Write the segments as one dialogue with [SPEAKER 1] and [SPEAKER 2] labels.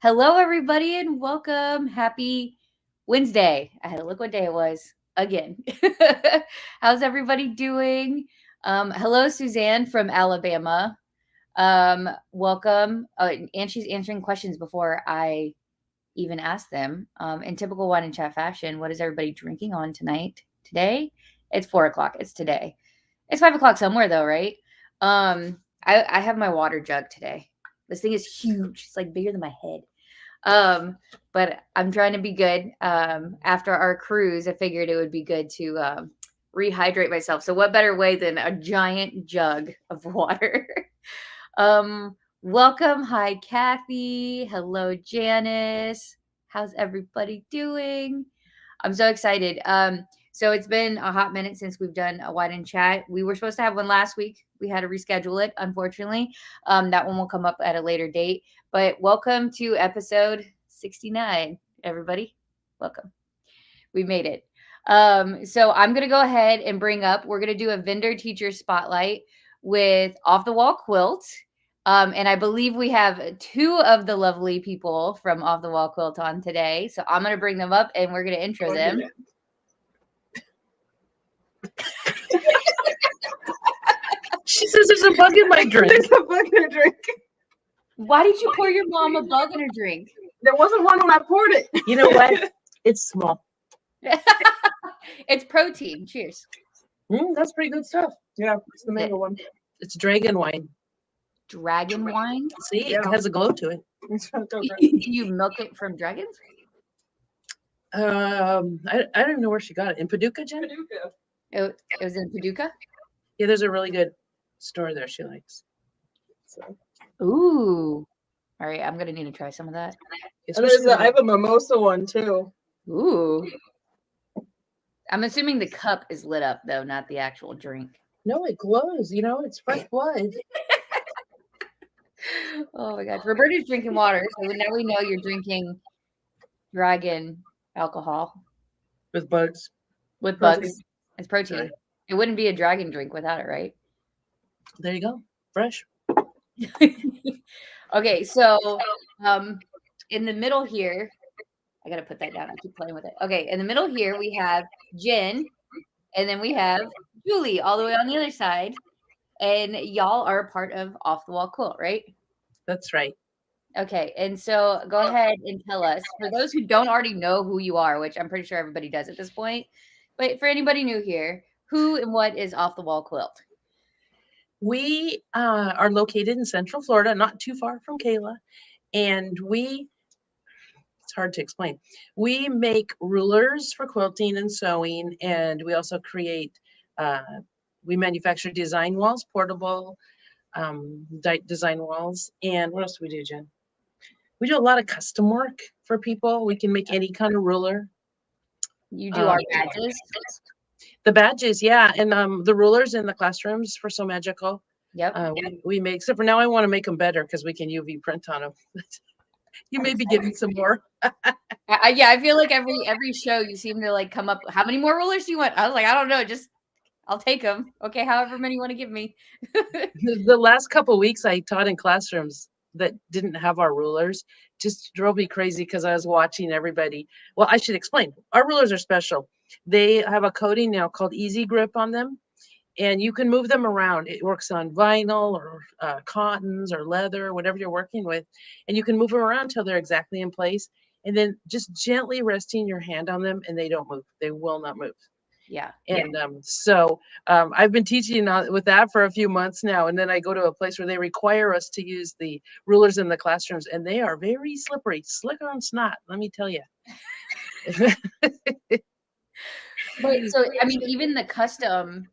[SPEAKER 1] Hello, everybody, and welcome. Happy Wednesday. I had to look what day it was again. How's everybody doing? Hello, Suzanne from Alabama. Welcome. And she's answering questions before I even ask them. In typical wine and chat fashion, what is everybody drinking on tonight? Today? It's 4:00. It's today. It's 5:00 somewhere though, right? I have my water jug today. This thing is huge. It's like bigger than my head. But I'm trying to be good. After our cruise, I figured it would be good to rehydrate myself. So what better way than a giant jug of water? Welcome. Hi, Kathy. Hello, Janice. How's everybody doing? I'm so excited. So it's been a hot minute since we've done a wine and chat. We were supposed to have one last week. We had to reschedule it, unfortunately. That one will come up at a later date. But welcome to episode 69, everybody. Welcome. We made it. So I'm going to go ahead and we're going to do a vendor teacher spotlight with Off The Wall Quilt. And I believe we have two of the lovely people from Off The Wall Quilt on today. So I'm going to bring them up and we're going to intro them.
[SPEAKER 2] She says there's a bug in my drink.
[SPEAKER 3] There's a bug in her drink.
[SPEAKER 1] Why did you pour your mom a bug in her drink?
[SPEAKER 3] There wasn't one when I poured it.
[SPEAKER 2] You know what? It's small.
[SPEAKER 1] It's protein. Cheers.
[SPEAKER 2] That's pretty good stuff.
[SPEAKER 3] Yeah, it's the mango one.
[SPEAKER 2] It's dragon wine.
[SPEAKER 1] Dragon wine?
[SPEAKER 2] See, it has a glow to it.
[SPEAKER 1] You milk it from dragons?
[SPEAKER 2] I don't even know where she got it. In Paducah, Jen?
[SPEAKER 3] Paducah.
[SPEAKER 1] It was in Paducah?
[SPEAKER 2] Yeah, there's a really good store there she likes. So.
[SPEAKER 1] Ooh. All right, I'm going to need to try some of that.
[SPEAKER 3] I have a mimosa one, too.
[SPEAKER 1] Ooh. I'm assuming the cup is lit up, though, not the actual drink.
[SPEAKER 2] No, it glows. You know, it's fresh blood.
[SPEAKER 1] Oh, my gosh. Roberta's drinking water, so now we know you're drinking dragon alcohol.
[SPEAKER 2] With bugs.
[SPEAKER 1] With bugs. It's protein. Right. It wouldn't be a dragon drink without it, right?
[SPEAKER 2] There you go. Fresh.
[SPEAKER 1] Okay, so in the middle here, I got to put that down. I keep playing with it. Okay, in the middle here, we have Jen, and then we have Julie all the way on the other side. And y'all are a part of Off The Wall Quilt, right?
[SPEAKER 2] That's right.
[SPEAKER 1] Okay, and so go ahead and tell us, for those who don't already know who you are, which I'm pretty sure everybody does at this point, but for anybody new here, who and what is Off The Wall Quilt?
[SPEAKER 2] We are located in Central Florida, not too far from Kayla, and it's hard to explain. We make rulers for quilting and sewing, and we also create, we manufacture design walls, portable design walls. And what else do we do, Jen? We do a lot of custom work for people. We can make any kind of ruler.
[SPEAKER 1] You do our badges?
[SPEAKER 2] The badges, yeah, and the rulers in the classrooms for Sew Magical.
[SPEAKER 1] Yep.
[SPEAKER 2] We make, except for now I want to make them better because we can UV print on them. You may be getting some more.
[SPEAKER 1] Yeah, I feel like every show you seem to like come up. How many more rulers do you want? I was like, I don't know, just I'll take them. Okay, however many you want to give me.
[SPEAKER 2] The last couple of weeks I taught in classrooms that didn't have our rulers. Just drove me crazy because I was watching everybody. Well, I should explain. Our rulers are special. They have a coating now called Easy Grip on them, and you can move them around. It works on vinyl or cottons or leather, whatever you're working with, and you can move them around until they're exactly in place, and then just gently resting your hand on them, and they don't move. They will not move.
[SPEAKER 1] Yeah.
[SPEAKER 2] And so I've been teaching with that for a few months now, and then I go to a place where they require us to use the rulers in the classrooms, and they are very slippery, slicker on snot, let me tell you.
[SPEAKER 1] But so I mean, even the custom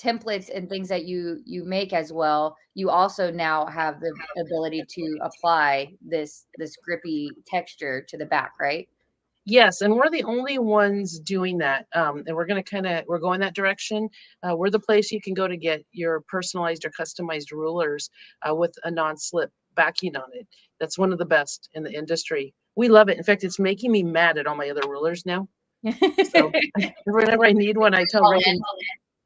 [SPEAKER 1] templates and things that you make as well, you also now have the ability to apply this grippy texture to the back, right?
[SPEAKER 2] Yes, and we're the only ones doing that, and we're going that direction. We're the place you can go to get your personalized or customized rulers with a non-slip backing on it. That's one of the best in the industry. We love it. In fact, it's making me mad at all my other rulers now. So whenever I need one, I tell Reagan,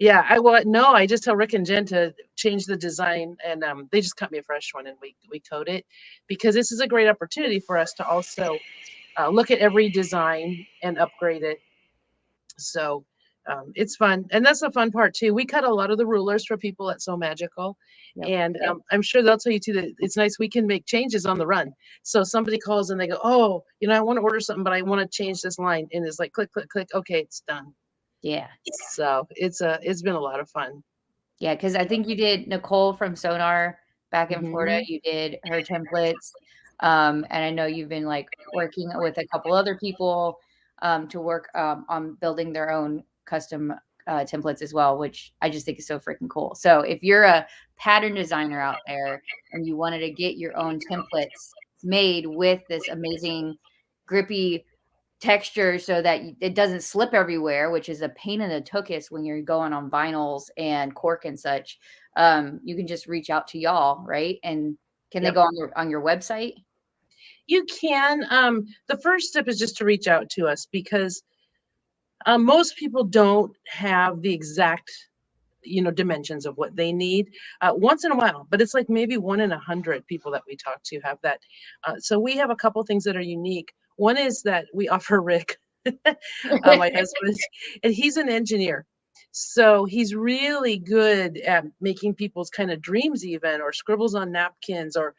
[SPEAKER 2] Yeah, no, I just tell Rick and Jen to change the design, and they just cut me a fresh one, and we code it, because this is a great opportunity for us to also look at every design and upgrade it. So it's fun, and that's the fun part too. We cut a lot of the rulers for people at Sew Magical,
[SPEAKER 1] Yep.
[SPEAKER 2] and I'm sure they'll tell you too that it's nice we can make changes on the run. So somebody calls and they go, "Oh, I want to order something, but I want to change this line," and it's like click, click, click. Okay, it's done.
[SPEAKER 1] Yeah.
[SPEAKER 2] So it's been a lot of fun.
[SPEAKER 1] Yeah, because I think you did Nicole from Sonar back in Florida.
[SPEAKER 2] Mhm.
[SPEAKER 1] You did her templates, and I know you've been like working with a couple other people to work on building their own custom templates as well, which I just think is so freaking cool. So if you're a pattern designer out there and you wanted to get your own templates made with this amazing grippy texture so that it doesn't slip everywhere, which is a pain in the tuchus when you're going on vinyls and cork and such, you can just reach out to y'all, right? And can they
[SPEAKER 2] Yep.
[SPEAKER 1] go on your website?
[SPEAKER 2] You can. The first step is just to reach out to us, because most people don't have the exact dimensions of what they need. Once in a while, but it's like maybe 1 in 100 people that we talk to have that. So we have a couple things that are unique. One is that we offer Rick, my husband, and he's an engineer. So he's really good at making people's kind of dreams, even, or scribbles on napkins, or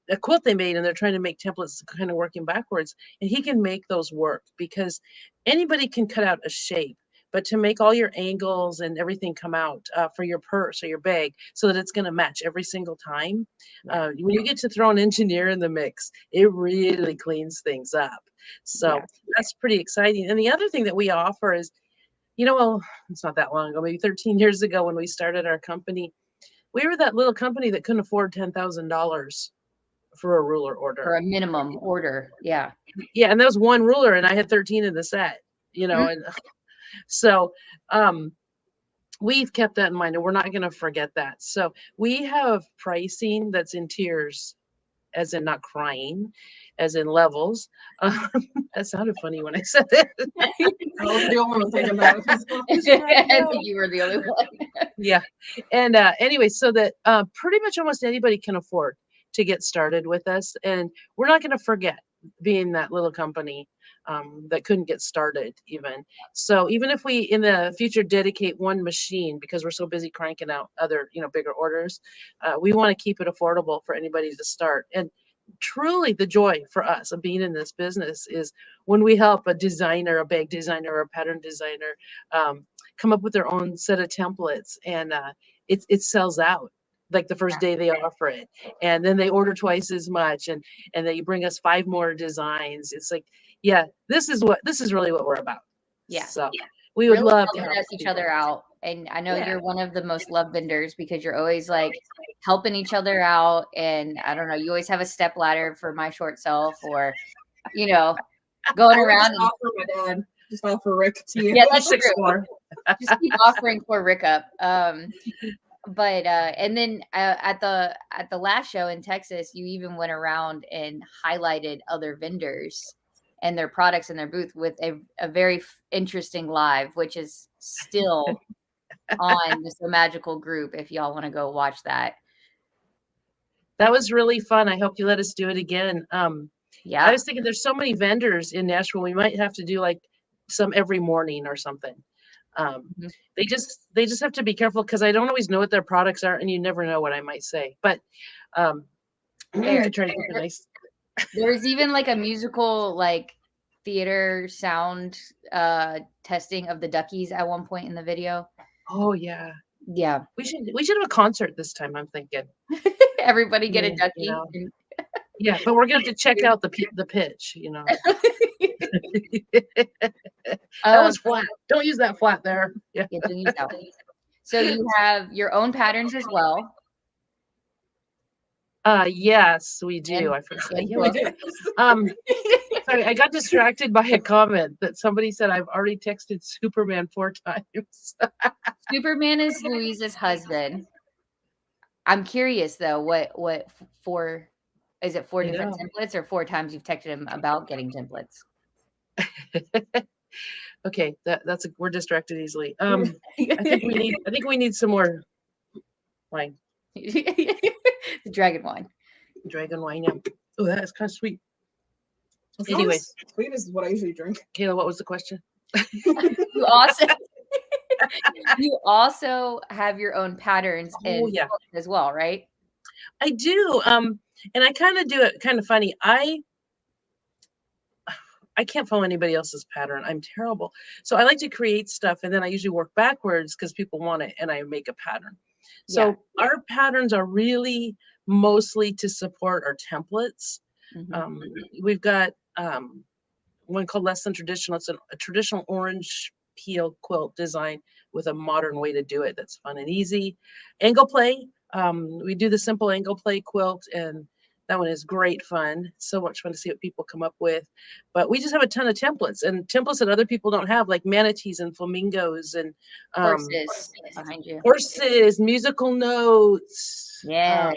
[SPEAKER 2] a quilt they made and they're trying to make templates kind of working backwards, and he can make those work, because anybody can cut out a shape, but to make all your angles and everything come out for your purse or your bag so that it's going to match every single time, when you get to throw an engineer in the mix, it really cleans things up. So
[SPEAKER 1] Yeah.
[SPEAKER 2] that's pretty exciting. And the other thing that we offer is, well, it's not that long ago, maybe 13 years ago when we started our company, we were that little company that couldn't afford $10,000 for a ruler order.
[SPEAKER 1] For a minimum order. Yeah.
[SPEAKER 2] Yeah, and that was one ruler, and I had 13 in the set, and so we've kept that in mind, and we're not going to forget that. So we have pricing that's in tiers, as in not crying, as in levels. That sounded funny when I said it.
[SPEAKER 3] I was the only one thinking that.
[SPEAKER 1] I think you were the only one.
[SPEAKER 2] Yeah. And anyway, so that pretty much almost anybody can afford to get started with us. And we're not going to forget being that little company that couldn't get started even. So even if we in the future dedicate one machine, because we're so busy cranking out other, bigger orders, we want to keep it affordable for anybody to start. And truly the joy for us of being in this business is when we help a designer, a bag designer, or a pattern designer come up with their own set of templates, and it sells out like the first day they offer it, and then they order twice as much, and they bring us 5 more designs. It's like, yeah, this is really what we're about.
[SPEAKER 1] Yeah.
[SPEAKER 2] So we would
[SPEAKER 1] Really
[SPEAKER 2] love to
[SPEAKER 1] helping
[SPEAKER 2] help
[SPEAKER 1] each
[SPEAKER 2] people.
[SPEAKER 1] other out. And I know
[SPEAKER 2] Yeah.
[SPEAKER 1] you're one of the most loved vendors because you're always like helping each other out. And I don't know, you always have a step ladder for my short self, or, going around.
[SPEAKER 3] Just offer my dad. Just offer Rick to you.
[SPEAKER 1] Yeah, that's
[SPEAKER 2] Six
[SPEAKER 1] true.
[SPEAKER 2] more.
[SPEAKER 1] Just keep offering for Rick up. But and then at the last show in Texas, you even went around and highlighted other vendors and their products in their booth with a very interesting live, which is still on the So Magical group if y'all want to go watch that.
[SPEAKER 2] That was really fun. I hope you let us do it again.
[SPEAKER 1] Yeah.
[SPEAKER 2] I was thinking there's so many vendors in Nashville. We might have to do like some every morning or something. They just have to be careful, because I don't always know what their products are, and you never know what I might say. But I try to keep it nice.
[SPEAKER 1] There's even like a musical like theater sound testing of the Duckies at one point in the video.
[SPEAKER 2] Oh yeah.
[SPEAKER 1] Yeah.
[SPEAKER 2] We should have a concert this time, I'm thinking.
[SPEAKER 1] Everybody get a ducky.
[SPEAKER 2] Yeah, but we're gonna have to check out the pitch, That was flat. Don't use that flat there. Yeah.
[SPEAKER 1] Yeah, don't use that one. So you have your own patterns as well.
[SPEAKER 2] Yes, we do.
[SPEAKER 1] And,
[SPEAKER 2] I forgot. Yeah, we do. Sorry, I got distracted by a comment that somebody said I've already texted Superman 4 times.
[SPEAKER 1] Superman is Louise's husband. I'm curious though, what for? Is it 4 different templates, or 4 times you've texted him about getting templates?
[SPEAKER 2] Okay, we're distracted easily. I think we need some more wine.
[SPEAKER 1] The dragon wine.
[SPEAKER 2] Dragon wine, yeah. Oh, that is kind of sweet.
[SPEAKER 3] It's
[SPEAKER 2] Anyways,
[SPEAKER 3] not as sweet as what I usually drink.
[SPEAKER 2] Kayla, what was the question?
[SPEAKER 1] You also you also have your own patterns
[SPEAKER 2] Oh,
[SPEAKER 1] in
[SPEAKER 2] yeah.
[SPEAKER 1] as well, right?
[SPEAKER 2] I do. And I kind of do it kind of funny. I can't follow anybody else's pattern. I'm terrible. So I like to create stuff, and then I usually work backwards because people want it, and I make a pattern. So our patterns are really mostly to support our templates. We've got one called Less Than Traditional. It's a traditional orange peel quilt design with a modern way to do it that's fun and easy. Angle play. We do the simple angle play quilt, and that one is great fun. So much fun to see what people come up with. But we just have a ton of templates, and templates that other people don't have, like manatees and flamingos and
[SPEAKER 1] Horses behind you.
[SPEAKER 2] Horses, musical notes.
[SPEAKER 1] Yes.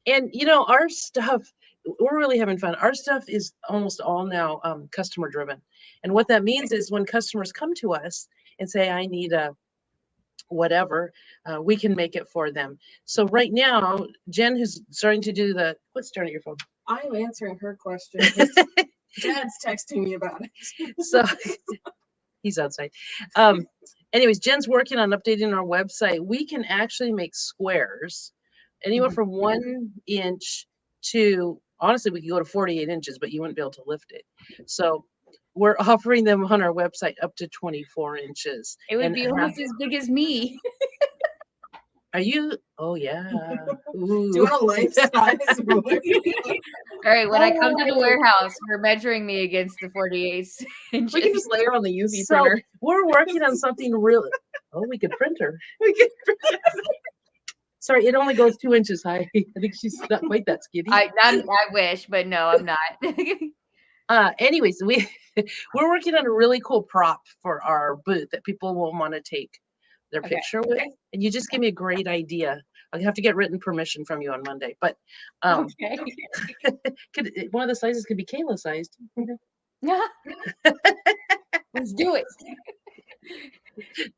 [SPEAKER 2] And you know, our stuff, we're really having fun. Our stuff is almost all now customer driven. And what that means is when customers come to us and say, I need a whatever, we can make it for them. So right now, Jen, who's starting to do what's staring at your phone?
[SPEAKER 3] I'm answering her question. Dad's texting me about it.
[SPEAKER 2] So he's outside. Anyways, Jen's working on updating our website. We can actually make squares anywhere from 1 inch to, honestly, we could go to 48 inches, but you wouldn't be able to lift it. So we're offering them on our website up to 24 inches.
[SPEAKER 1] It would be almost as big as me.
[SPEAKER 2] Are you? Oh, yeah.
[SPEAKER 3] Do you want a life size ruler?
[SPEAKER 1] All right, when I come to the warehouse, we're measuring me against the 48 inches.
[SPEAKER 3] We can just layer on the UV
[SPEAKER 2] So
[SPEAKER 3] printer.
[SPEAKER 2] we're working on something really. Oh, we could print her. Sorry, it only goes 2 inches high. I think she's not quite that skinny.
[SPEAKER 1] I wish, but no, I'm not.
[SPEAKER 2] Anyways, we're working on a really cool prop for our booth that people will want to take their picture with, and you just give me a great idea. I'll have to get written permission from you on Monday, but
[SPEAKER 1] Okay.
[SPEAKER 2] One of the sizes could be Kayla sized.
[SPEAKER 1] Let's do it.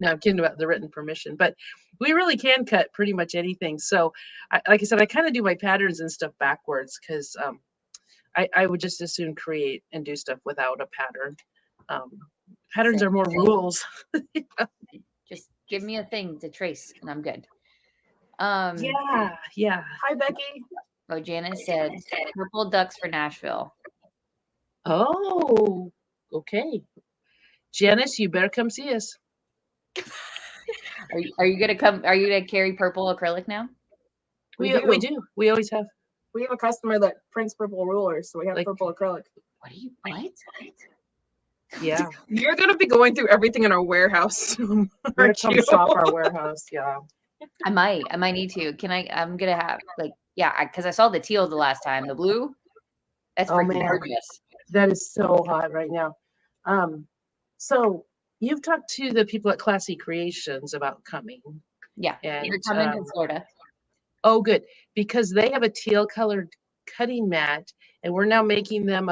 [SPEAKER 2] No, I'm kidding about the written permission, but we really can cut pretty much anything. So, like I said, I kind of do my patterns and stuff backwards because I would just as soon create and do stuff without a pattern. Patterns are more rules.
[SPEAKER 1] Just give me a thing to trace and I'm good.
[SPEAKER 2] Yeah.
[SPEAKER 3] Hi, Becky.
[SPEAKER 1] Oh, Janice said purple ducks for Nashville.
[SPEAKER 2] Oh, okay. Janice, you better come see us.
[SPEAKER 1] Are you gonna come? Are you gonna carry purple acrylic now?
[SPEAKER 2] We do. We always have.
[SPEAKER 3] We have a customer that prints purple rulers, so we have purple acrylic.
[SPEAKER 1] What?
[SPEAKER 2] Yeah.
[SPEAKER 3] You're gonna be going through everything in our warehouse.
[SPEAKER 2] We're gonna come shop our warehouse. Yeah.
[SPEAKER 1] I might need to. I'm gonna have because I saw the teal the last time. The blue, that's freaking gorgeous.
[SPEAKER 2] That is so hot right now. So you've talked to the people at Classy Creations about coming.
[SPEAKER 1] Yeah,
[SPEAKER 2] and
[SPEAKER 1] you're coming to Florida.
[SPEAKER 2] Oh, good, because they have a teal colored cutting mat, and we're now making them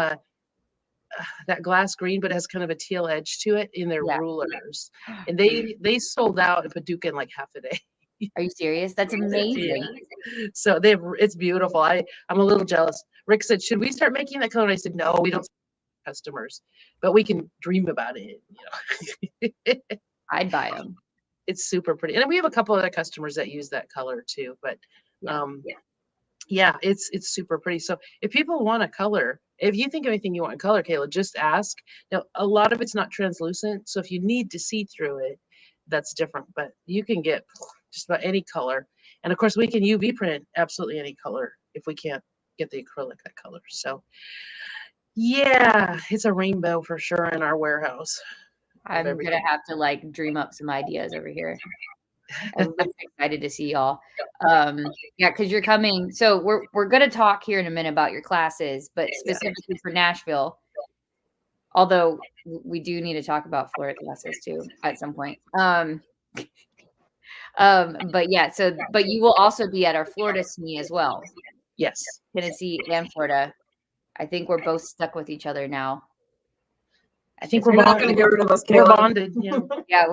[SPEAKER 2] that glass green, but it has kind of a teal edge to it in their rulers. And they sold out in Paducah in like half a day.
[SPEAKER 1] Are you serious? That's amazing.
[SPEAKER 2] So it's beautiful. I'm a little jealous. Rick said, should we start making that color? And I said, no, we don't customers, but we can dream about it. You know,
[SPEAKER 1] I'd buy them.
[SPEAKER 2] It's super pretty. And we have a couple other customers that use that color too, but it's super pretty. So if people want a color, if you think of anything you want in color, Kayla, just ask. Now, a lot of it's not translucent. So if you need to see through it, that's different, but you can get just about any color. And of course we can UV print absolutely any color if we can't get the acrylic that color. So yeah, it's a rainbow for sure in our warehouse.
[SPEAKER 1] I'm gonna have to dream up some ideas over here. I'm really excited to see y'all. Because you're coming. So we're gonna talk here in a minute about your classes, but specifically for Nashville. Although we do need to talk about Florida classes too at some point. But you will also be at our Florida SME as well.
[SPEAKER 2] Yes,
[SPEAKER 1] Tennessee and Florida. I think we're both stuck with each other now.
[SPEAKER 2] I think
[SPEAKER 3] You're
[SPEAKER 2] we're
[SPEAKER 3] not gonna get rid of us,
[SPEAKER 2] We're
[SPEAKER 3] Kayla.
[SPEAKER 2] bonded. Yeah,
[SPEAKER 1] Yeah,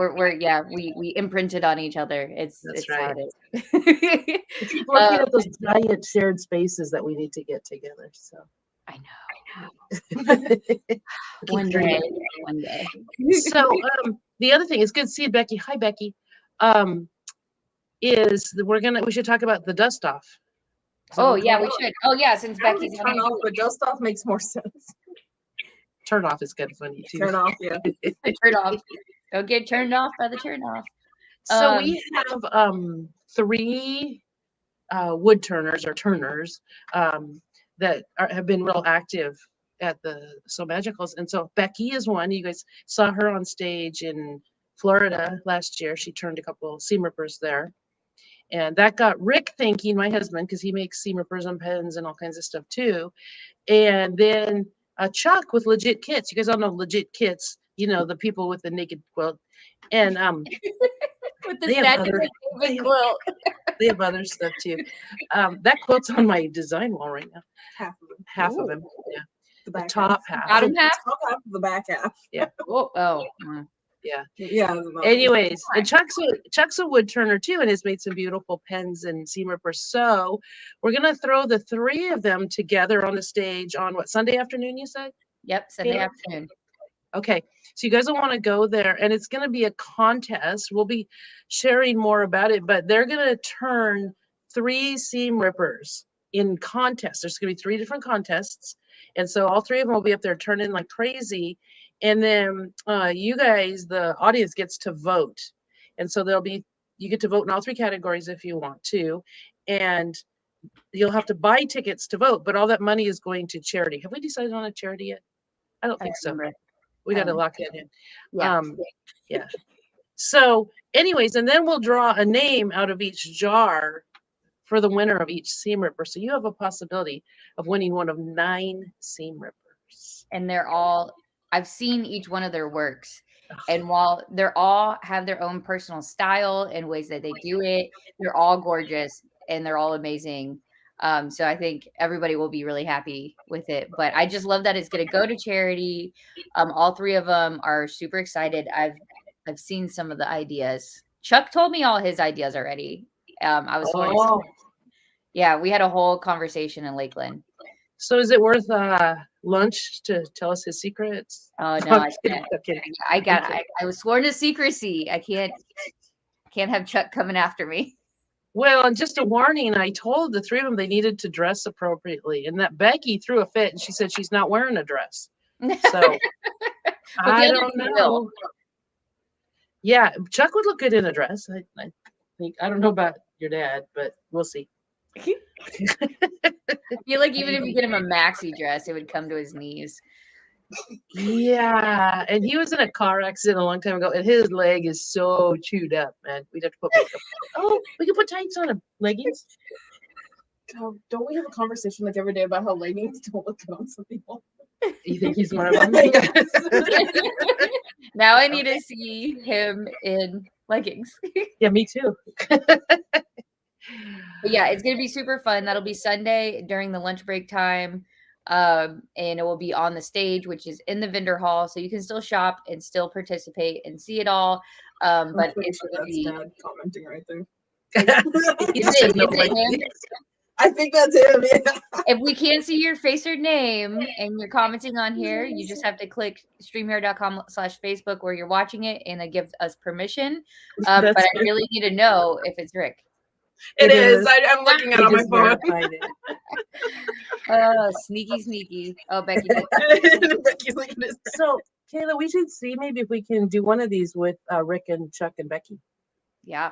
[SPEAKER 1] we imprinted on each other. It's
[SPEAKER 2] right.
[SPEAKER 1] how it is.
[SPEAKER 2] I keep looking at those giant shared spaces that we need to get together. So
[SPEAKER 1] I know. One day.
[SPEAKER 2] So the other thing is good to see you, Becky. Hi, Becky. Is we should talk about the dust off.
[SPEAKER 1] Oh yeah, we should. Oh yeah, since
[SPEAKER 3] I would
[SPEAKER 1] Becky's
[SPEAKER 3] turn off, but dust off makes more sense.
[SPEAKER 2] Turn off is kind of funny too.
[SPEAKER 3] Turn off, yeah.
[SPEAKER 1] turn off. Don't get turned off by the turn off.
[SPEAKER 2] So we have 3 wood turners or turners that have been real active at the Sew Magicals. And so Becky is one. You guys saw her on stage in Florida last year. She turned a couple seam rippers there. And that got Rick thinking, my husband, because he makes seam rippers and pens and all kinds of stuff too. And then Chuck with Legit Kits. You guys all know Legit Kits, you know, the people with the naked quilt. And
[SPEAKER 1] with the
[SPEAKER 2] they have other
[SPEAKER 1] quilt.
[SPEAKER 2] they have other stuff too. That quilt's on my design wall right now.
[SPEAKER 3] Half
[SPEAKER 2] of them. Yeah.
[SPEAKER 3] The
[SPEAKER 2] top half.
[SPEAKER 1] Bottom half?
[SPEAKER 3] Top half of the back half.
[SPEAKER 2] Yeah. Yeah.
[SPEAKER 3] Yeah.
[SPEAKER 2] Anyways, and Chuck's a wood turner too, and has made some beautiful pens and seam rippers. So we're gonna throw the 3 of them together on the stage on what, Sunday afternoon, you said?
[SPEAKER 1] Yep, Sunday afternoon.
[SPEAKER 2] Okay, so you guys will want to go there, and it's going to be a contest. We'll be sharing more about it, but they're going to turn 3 seam rippers in contests. There's going to be 3 different contests, and so all 3 of them will be up there turning like crazy. And then you guys, the audience, gets to vote, and so you get to vote in all 3 categories if you want to, and you'll have to buy tickets to vote, but all that money is going to charity. Have we decided on a charity yet? I don't think so. We got to lock that in.
[SPEAKER 1] Yeah.
[SPEAKER 2] Yeah. So anyways, and then we'll draw a name out of each jar for the winner of each seam ripper. So you have a possibility of winning one of 9 seam rippers.
[SPEAKER 1] And I've seen each one of their works. And while they're all have their own personal style and ways that they do it, they're all gorgeous and they're all amazing. So I think everybody will be really happy with it. But I just love that it's going to go to charity. All 3 of them are super excited. I've seen some of the ideas. Chuck told me all his ideas already. I was yeah, we had a whole conversation in Lakeland.
[SPEAKER 2] So is it worth lunch to tell us his secrets?
[SPEAKER 1] Oh no, I can't. I was sworn to secrecy. I can't have Chuck coming after me.
[SPEAKER 2] Well, and just a warning, I told the 3 of them they needed to dress appropriately, and that Becky threw a fit and she said she's not wearing a dress. So I don't know. Yeah, Chuck would look good in a dress. I think. I don't know about your dad, but we'll see.
[SPEAKER 1] I feel like even if you get him a maxi dress, it would come to his knees.
[SPEAKER 2] Yeah, and he was in a car accident a long time ago, and his leg is so chewed up, man. We'd have to put makeup. Oh, we can put tights on him. Leggings.
[SPEAKER 3] Don't we have a conversation like every day about how leggings don't look good on some people?
[SPEAKER 2] You think he's one of them?
[SPEAKER 1] Now I need to see him in leggings.
[SPEAKER 2] Yeah, me too.
[SPEAKER 1] But yeah, it's gonna be super fun. That'll be Sunday during the lunch break time. And it will be on the stage, which is in the vendor hall, so you can still shop and still participate and see it all. But it's
[SPEAKER 3] sure that's Dad commenting right there.
[SPEAKER 1] Is it him?
[SPEAKER 3] I think that's him. Yeah.
[SPEAKER 1] If we can't see your face or name and you're commenting on here, you just have to click streamyard.com/Facebook where you're watching it, and it gives us permission. But I really need to know if it's Rick.
[SPEAKER 3] It is. I'm looking at it on my phone.
[SPEAKER 1] Oh, sneaky. Oh, Becky.
[SPEAKER 3] Becky's like this.
[SPEAKER 2] So, Kayla, we should see maybe if we can do one of these with Rick and Chuck and Becky.
[SPEAKER 1] Yeah,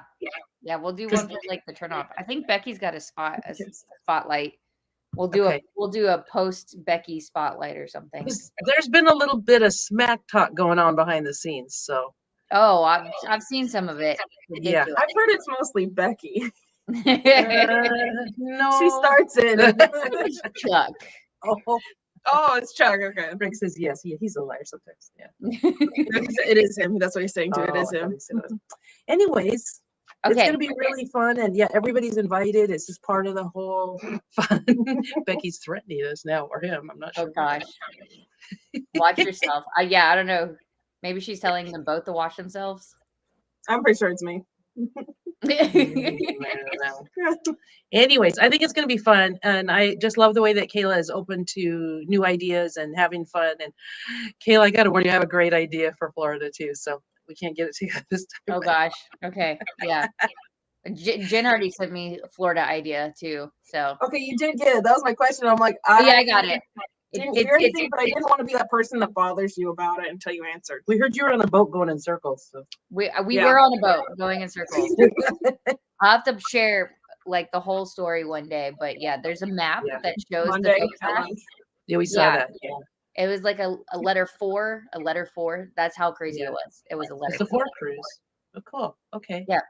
[SPEAKER 1] we'll do one for like the turn off. I think Becky's got a spotlight. We'll do a post Becky spotlight or something.
[SPEAKER 2] There's been a little bit of smack talk going on behind the scenes, so.
[SPEAKER 1] Oh, I've seen some of it.
[SPEAKER 2] Yeah,
[SPEAKER 3] I've heard it's mostly Becky.
[SPEAKER 2] No,
[SPEAKER 3] she starts it.
[SPEAKER 1] Chuck.
[SPEAKER 3] Oh, it's Chuck. Okay.
[SPEAKER 2] Rick says yes. He's a liar sometimes. Yeah,
[SPEAKER 3] it is him. That's what he's saying too. It is him.
[SPEAKER 2] Anyways,
[SPEAKER 1] okay.
[SPEAKER 2] It's gonna be really fun, and yeah, everybody's invited. It's just part of the whole fun. Becky's threatening us now, or him. I'm not sure.
[SPEAKER 1] Oh gosh. Watch yourself. Yeah, I don't know. Maybe she's telling them both to wash themselves.
[SPEAKER 3] I'm pretty sure it's me.
[SPEAKER 2] Anyways, I think it's going to be fun. And I just love the way that Kayla is open to new ideas and having fun. And Kayla, I got to warn you, I have a great idea for Florida too. So we can't get it together this time.
[SPEAKER 1] Oh gosh. Okay. Yeah. Jen already sent me a Florida idea too. So
[SPEAKER 3] Okay, you did get it. That was my question. I'm like,
[SPEAKER 1] yeah, I got it.
[SPEAKER 3] Didn't hear anything, but I didn't want to be that person that bothers you about it until you answered.
[SPEAKER 2] We heard you were on a boat going in circles. So.
[SPEAKER 1] We were on a boat going in circles. I'll have to share like the whole story one day, but yeah, there's a map that shows
[SPEAKER 3] Monday,
[SPEAKER 1] the boat path.
[SPEAKER 2] Yeah, we saw that. Yeah.
[SPEAKER 1] It was like a letter 4, a letter 4. That's how crazy it was. It was a letter.
[SPEAKER 2] It's the 4 cruise. Oh, cool. Okay.
[SPEAKER 1] Yeah.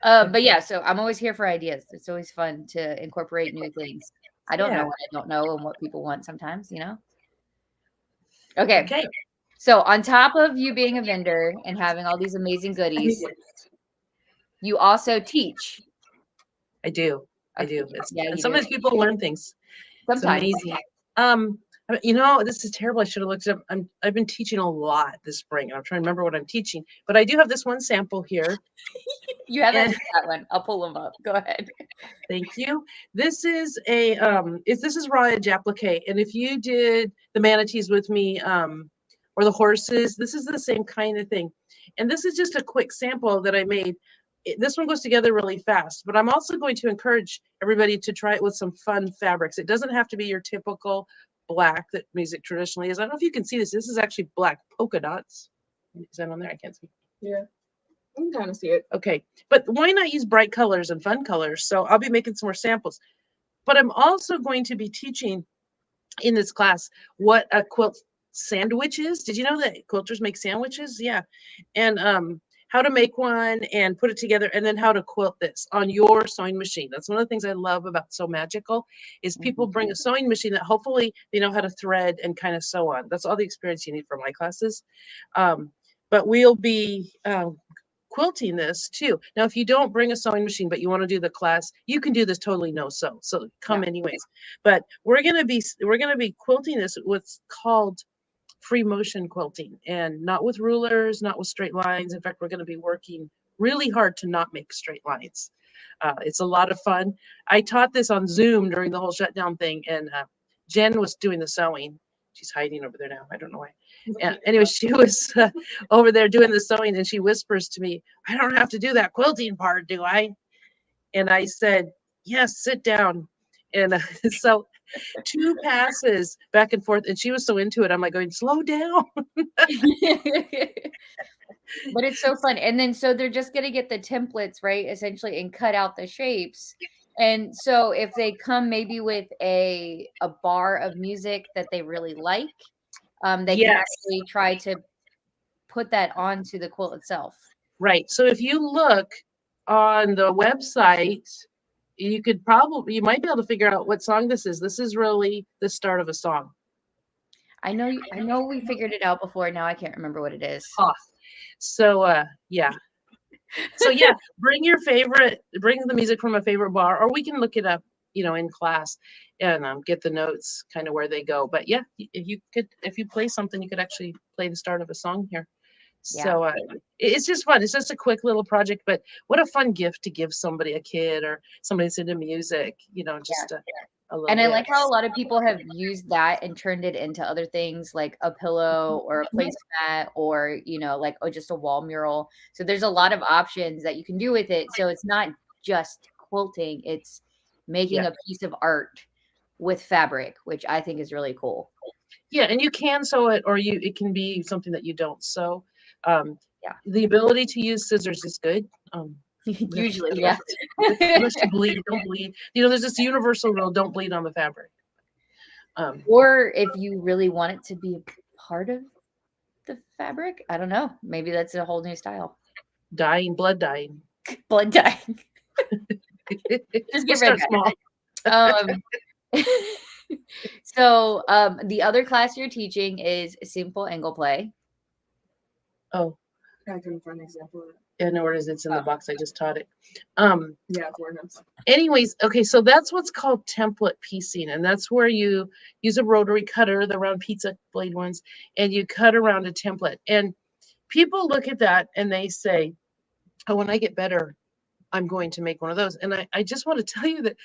[SPEAKER 1] But yeah, so I'm always here for ideas. It's always fun to incorporate new things. I don't know what I don't know and what people want sometimes, you know? Okay. So on top of you being a vendor and having all these amazing goodies, you also teach.
[SPEAKER 2] I do. I do.
[SPEAKER 1] Yeah,
[SPEAKER 2] and sometimes people learn things.
[SPEAKER 1] Sometimes.
[SPEAKER 2] It's amazing. You know, this is terrible. I should have looked it up. I've been teaching a lot this spring. I'm trying to remember what I'm teaching, but I do have this one sample here.
[SPEAKER 1] You haven't that one. I'll pull them up. Go ahead.
[SPEAKER 2] Thank you. This is a this is raw edge applique, and if you did the manatees with me, or the horses, this is the same kind of thing. And this is just a quick sample that I made. This one goes together really fast, but I'm also going to encourage everybody to try it with some fun fabrics. It doesn't have to be your typical black that music traditionally is. I don't know if you can see this. This is actually black polka dots. Is that on there? I can't see.
[SPEAKER 3] Yeah, I can kind of see it.
[SPEAKER 2] Okay, but why not use bright colors and fun colors? So I'll be making some more samples. But I'm also going to be teaching in this class what a quilt sandwich is. Did you know that quilters make sandwiches? Yeah. And how to make one and put it together, and then how to quilt this on your sewing machine. That's one of the things I love about Sew Magical is people bring a sewing machine that hopefully they know how to thread and kind of sew on. That's all the experience you need for my classes. But we'll be quilting this too. Now, if you don't bring a sewing machine, but you want to do the class, you can do this totally no sew. So come anyways. But we're gonna be quilting this what's called free motion quilting, and not with rulers, not with straight lines. In fact, we're going to be working really hard to not make straight lines. It's a lot of fun. I taught this on Zoom during the whole shutdown thing, and Jen was doing the sewing. She's hiding over there now. I don't know why. And anyway, she was over there doing the sewing, and she whispers to me, "I don't have to do that quilting part, do I?" And I said, "Yes, sit down." And so 2 passes back and forth, and she was so into it. I'm like going, slow down.
[SPEAKER 1] But it's so fun. And then so they're just gonna get the templates, right? Essentially, and cut out the shapes. And so if they come maybe with a bar of music that they really like, they can actually try to put that onto the quilt itself.
[SPEAKER 2] Right. So if you look on the website, you might be able to figure out what song this is. This is really the start of a song.
[SPEAKER 1] I know we figured it out before. Now I can't remember what it is.
[SPEAKER 2] Oh, so yeah. So yeah, bring the music from a favorite bar, or we can look it up, in class and get the notes kind of where they go. But yeah, if you play something, you could actually play the start of a song here. So it's just fun. It's just a quick little project, but what a fun gift to give somebody, a kid or somebody that's into music, just a little
[SPEAKER 1] And I
[SPEAKER 2] bit.
[SPEAKER 1] like how a lot of people have used that and turned it into other things like a pillow or a placemat or, like, just a wall mural. So there's a lot of options that you can do with it. So it's not just quilting, it's making a piece of art with fabric, which I think is really cool.
[SPEAKER 2] Yeah, and you can sew it, or it can be something that you don't sew. The ability to use scissors is good.
[SPEAKER 1] Usually, yeah.
[SPEAKER 2] Unless you bleed, don't bleed. There's this universal rule: don't bleed on the fabric.
[SPEAKER 1] Or if you really want it to be a part of the fabric, I don't know. Maybe that's a whole new style.
[SPEAKER 2] Blood dyeing.
[SPEAKER 1] Blood dyeing. Just get rid of it. So the other class you're teaching is simple angle play.
[SPEAKER 2] Oh,
[SPEAKER 3] I couldn't find an example of it.
[SPEAKER 2] Yeah, no, it is. It's in the box. I just taught it.
[SPEAKER 3] Yeah, it's words.
[SPEAKER 2] Anyways, okay, so that's what's called template piecing, and that's where you use a rotary cutter, the round pizza blade ones, and you cut around a template. And people look at that and they say, oh, when I get better, I'm going to make one of those. And I just want to tell you that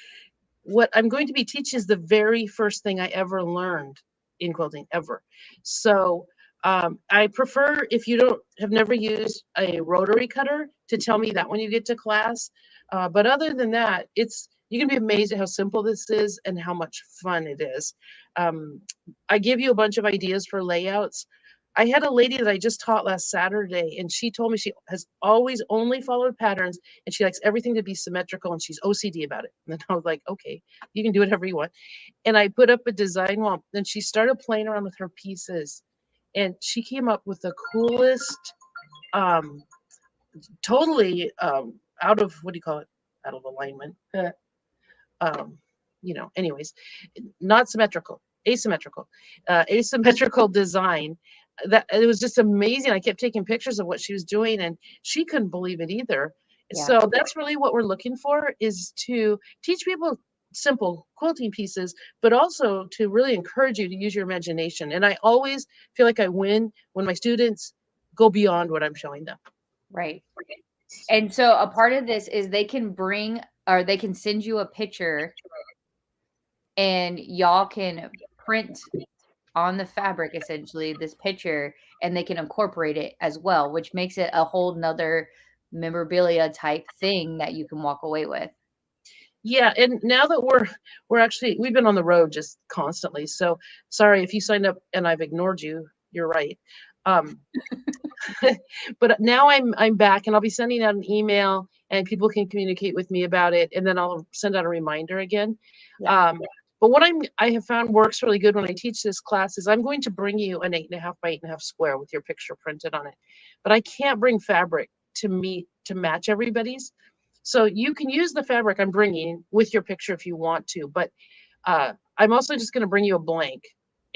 [SPEAKER 2] what I'm going to be teaching is the very first thing I ever learned in quilting ever. So I prefer, if you have never used a rotary cutter, to tell me that when you get to class. But other than that, you can be amazed at how simple this is and how much fun it is. I give you a bunch of ideas for layouts. I had a lady that I just taught last Saturday, and she told me she has always only followed patterns, and she likes everything to be symmetrical, and she's OCD about it. And I was like, okay, you can do whatever you want. And I put up a design wall, and she started playing around with her pieces, and she came up with the coolest, totally out of, what do you call it? Out of alignment. Anyways, not symmetrical, asymmetrical design. That it was just amazing. I kept taking pictures of what she was doing, and she couldn't believe it either.
[SPEAKER 1] Yeah.
[SPEAKER 2] So that's really what we're looking for, is to teach people simple quilting pieces, but also to really encourage you to use your imagination. And I always feel like I win when my students go beyond what I'm showing them.
[SPEAKER 1] Right. And so a part of this is they can send you a picture, and y'all can print on the fabric, essentially, this picture, and they can incorporate it as well, which makes it a whole nother memorabilia type thing that you can walk away with.
[SPEAKER 2] Yeah, and now that we've been on the road just constantly. So sorry if you signed up and I've ignored you. You're right. But now I'm back, and I'll be sending out an email, and people can communicate with me about it, and then I'll send out a reminder again.
[SPEAKER 1] Yeah.
[SPEAKER 2] But what I have found works really good when I teach this class is I'm going to bring you an 8.5 by 8.5 square with your picture printed on it. But I can't bring fabric to match everybody's. So you can use the fabric I'm bringing with your picture if you want to, but I'm also just going to bring you a blank.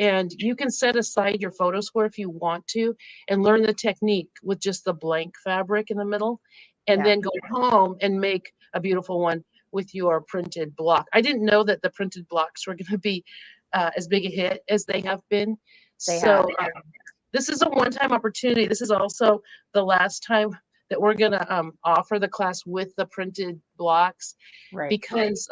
[SPEAKER 2] And you can set aside your photo square if you want to, and learn the technique with just the blank fabric in the middle, and then go home and make a beautiful one with your printed block. I didn't know that the printed blocks were going to be as big a hit as they have been. This is a one-time opportunity. This is also the last time that we're going to offer the class with the printed blocks,
[SPEAKER 1] Right.
[SPEAKER 2] because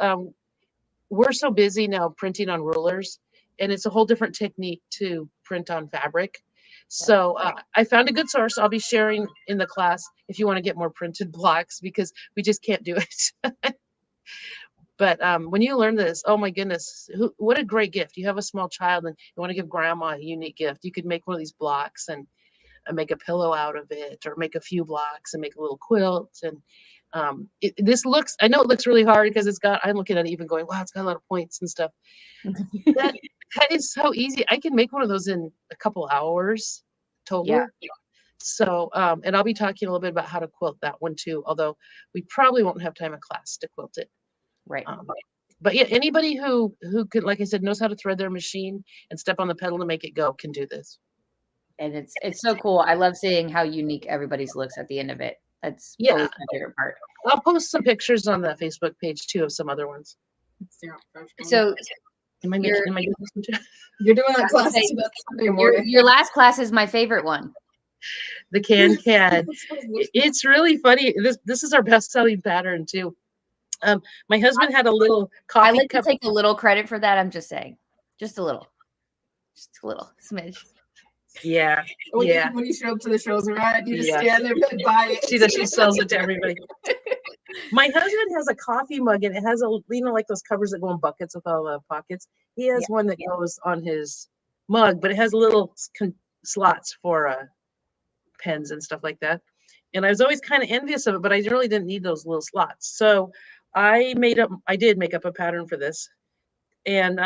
[SPEAKER 2] we're so busy now printing on rulers, and it's a whole different technique to print on fabric. So I found a good source. I'll be sharing in the class if you want to get more printed blocks, because we just can't do it. But when you learn this, oh my goodness, what a great gift. You have a small child and you want to give grandma a unique gift. You could make one of these blocks and make a pillow out of it, or make a few blocks and make a little quilt. And I know it looks really hard because I'm looking at it even going, wow, it's got a lot of points and stuff. that is so easy. I can make one of those in a couple hours total.
[SPEAKER 1] Yeah.
[SPEAKER 2] So, and I'll be talking a little bit about how to quilt that one too, although we probably won't have time in class to quilt it.
[SPEAKER 1] Right.
[SPEAKER 2] But yeah, anybody who could, like I said, knows how to thread their machine and step on the pedal to make it go can do this.
[SPEAKER 1] And it's so cool. I love seeing how unique everybody's looks at the end of it. That's always my favorite part.
[SPEAKER 2] I'll post some pictures on the Facebook page too of some other ones.
[SPEAKER 1] So
[SPEAKER 2] am I doing this?
[SPEAKER 3] You're doing that class.
[SPEAKER 1] Your last class is my favorite one.
[SPEAKER 2] The can. It's really funny. This is our best-selling pattern too. My husband had a little coffee
[SPEAKER 1] I like
[SPEAKER 2] cup.
[SPEAKER 1] to take a little credit for that. I'm just saying, just a little smidge.
[SPEAKER 2] Yeah.
[SPEAKER 3] When you show up to the shows, right? You just stand there and buy it.
[SPEAKER 2] She sells it to everybody. My husband has a coffee mug, and it has like those covers that go in buckets with all the pockets. He has one that goes on his mug, but it has little slots for pens and stuff like that. And I was always kind of envious of it, but I really didn't need those little slots. So I did make up a pattern for this. And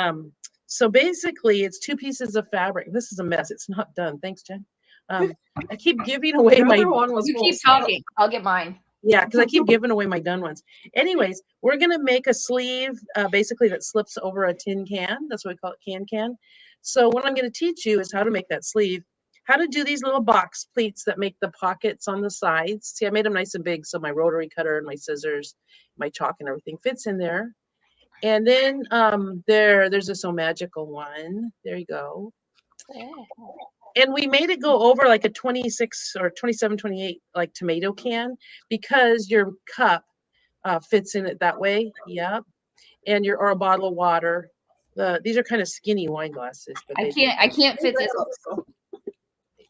[SPEAKER 2] so basically it's 2 pieces of fabric. This is a mess. It's not done. Thanks, Jen. I keep giving away my one.
[SPEAKER 1] You keep talking. I'll get mine.
[SPEAKER 2] Yeah, because I keep giving away my done ones. Anyways, we're going to make a sleeve basically that slips over a tin can. That's what we call it, can. So what I'm going to teach you is how to make that sleeve, how to do these little box pleats that make the pockets on the sides. See, I made them nice and big, so my rotary cutter and my scissors, my chalk and everything fits in there. And then there's a Sew Magical one. There you go. And we made it go over like a 26 or 27, 28 like tomato can, because your cup fits in it that way. Yep. And or a bottle of water. These are kind of skinny wine glasses, but
[SPEAKER 1] I can't fit this.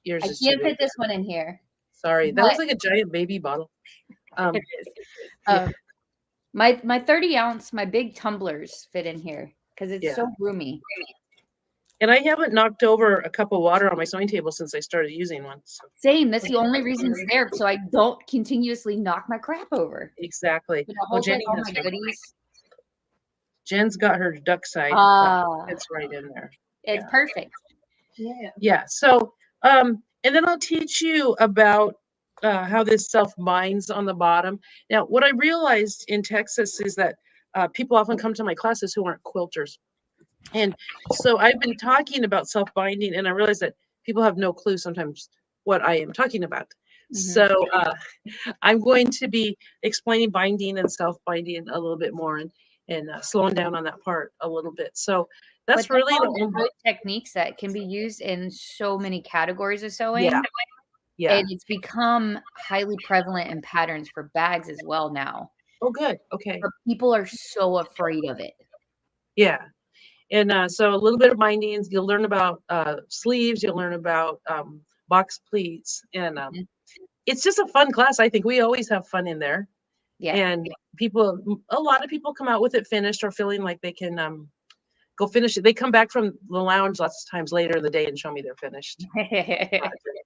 [SPEAKER 2] Yours
[SPEAKER 1] I
[SPEAKER 2] is
[SPEAKER 1] can't
[SPEAKER 2] too
[SPEAKER 1] fit
[SPEAKER 2] big.
[SPEAKER 1] this one in here.
[SPEAKER 2] Sorry, that looks like a giant baby bottle.
[SPEAKER 1] It is.
[SPEAKER 2] Yeah.
[SPEAKER 1] My 30 ounce, my big tumblers fit in here because it's
[SPEAKER 2] Yeah.
[SPEAKER 1] so roomy.
[SPEAKER 2] And I haven't knocked over a cup of water on my sewing table since I started using one. So.
[SPEAKER 1] Same. That's the only reason it's there, so I don't continuously knock my crap over.
[SPEAKER 2] Exactly.
[SPEAKER 1] But
[SPEAKER 2] Well,
[SPEAKER 1] all my goodies.
[SPEAKER 2] Jen's got her duck side. It's right in there.
[SPEAKER 1] It's perfect.
[SPEAKER 3] Yeah.
[SPEAKER 2] Yeah. So, and then I'll teach you about how this self binds on the bottom. Now, what I realized in Texas is that people often come to my classes who aren't quilters. And so I've been talking about self binding, and I realize that people have no clue sometimes what I am talking about. So I'm going to be explaining binding and self binding a little bit more, and slowing down on that part a little bit. So that's really
[SPEAKER 1] good techniques that can be used in so many categories of sewing.
[SPEAKER 2] Yeah.
[SPEAKER 1] And it's become highly prevalent in patterns for bags as well now.
[SPEAKER 2] Oh, good. Okay.
[SPEAKER 1] But people are so afraid of it.
[SPEAKER 2] Yeah. And so a little bit of bindings. You'll learn about sleeves. You'll learn about box pleats. And it's just a fun class. I think we always have fun in there.
[SPEAKER 1] Yeah.
[SPEAKER 2] And a lot of people come out with it finished or feeling like they can go finish it. They come back from the lounge lots of times later in the day and show me they're finished.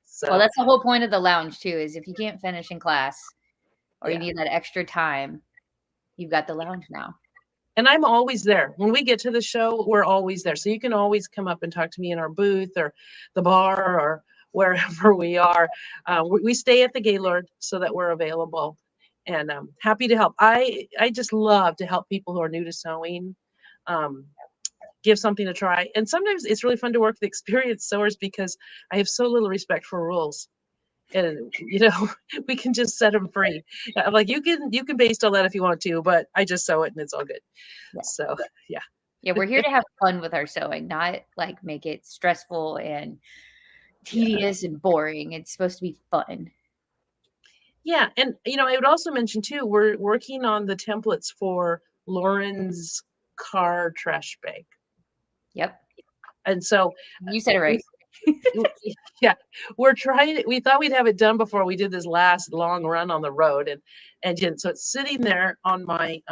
[SPEAKER 1] So. Well, that's the whole point of the lounge too, is if you can't finish in class or you need that extra time, you've got the lounge now.
[SPEAKER 2] And I'm always there. When we get to the show, we're always there. So you can always come up and talk to me in our booth or the bar or wherever we are. We stay at the Gaylord so that we're available, and I'm happy to help. I just love to help people who are new to sewing, give something a try. And sometimes it's really fun to work with experienced sewers because I have so little respect for rules. And we can just set them free. I'm like, you can base all that if you want to, but I just sew it and it's all good. So yeah,
[SPEAKER 1] we're here to have fun with our sewing, not like make it stressful and tedious and boring. It's supposed to be fun.
[SPEAKER 2] Yeah, and I would also mention too, we're working on the templates for Lauren's car trash bag.
[SPEAKER 1] Yep.
[SPEAKER 2] And so
[SPEAKER 1] you said it right.
[SPEAKER 2] Yeah, we're trying it. We thought we'd have it done before we did this last long run on the road, and so it's sitting there on my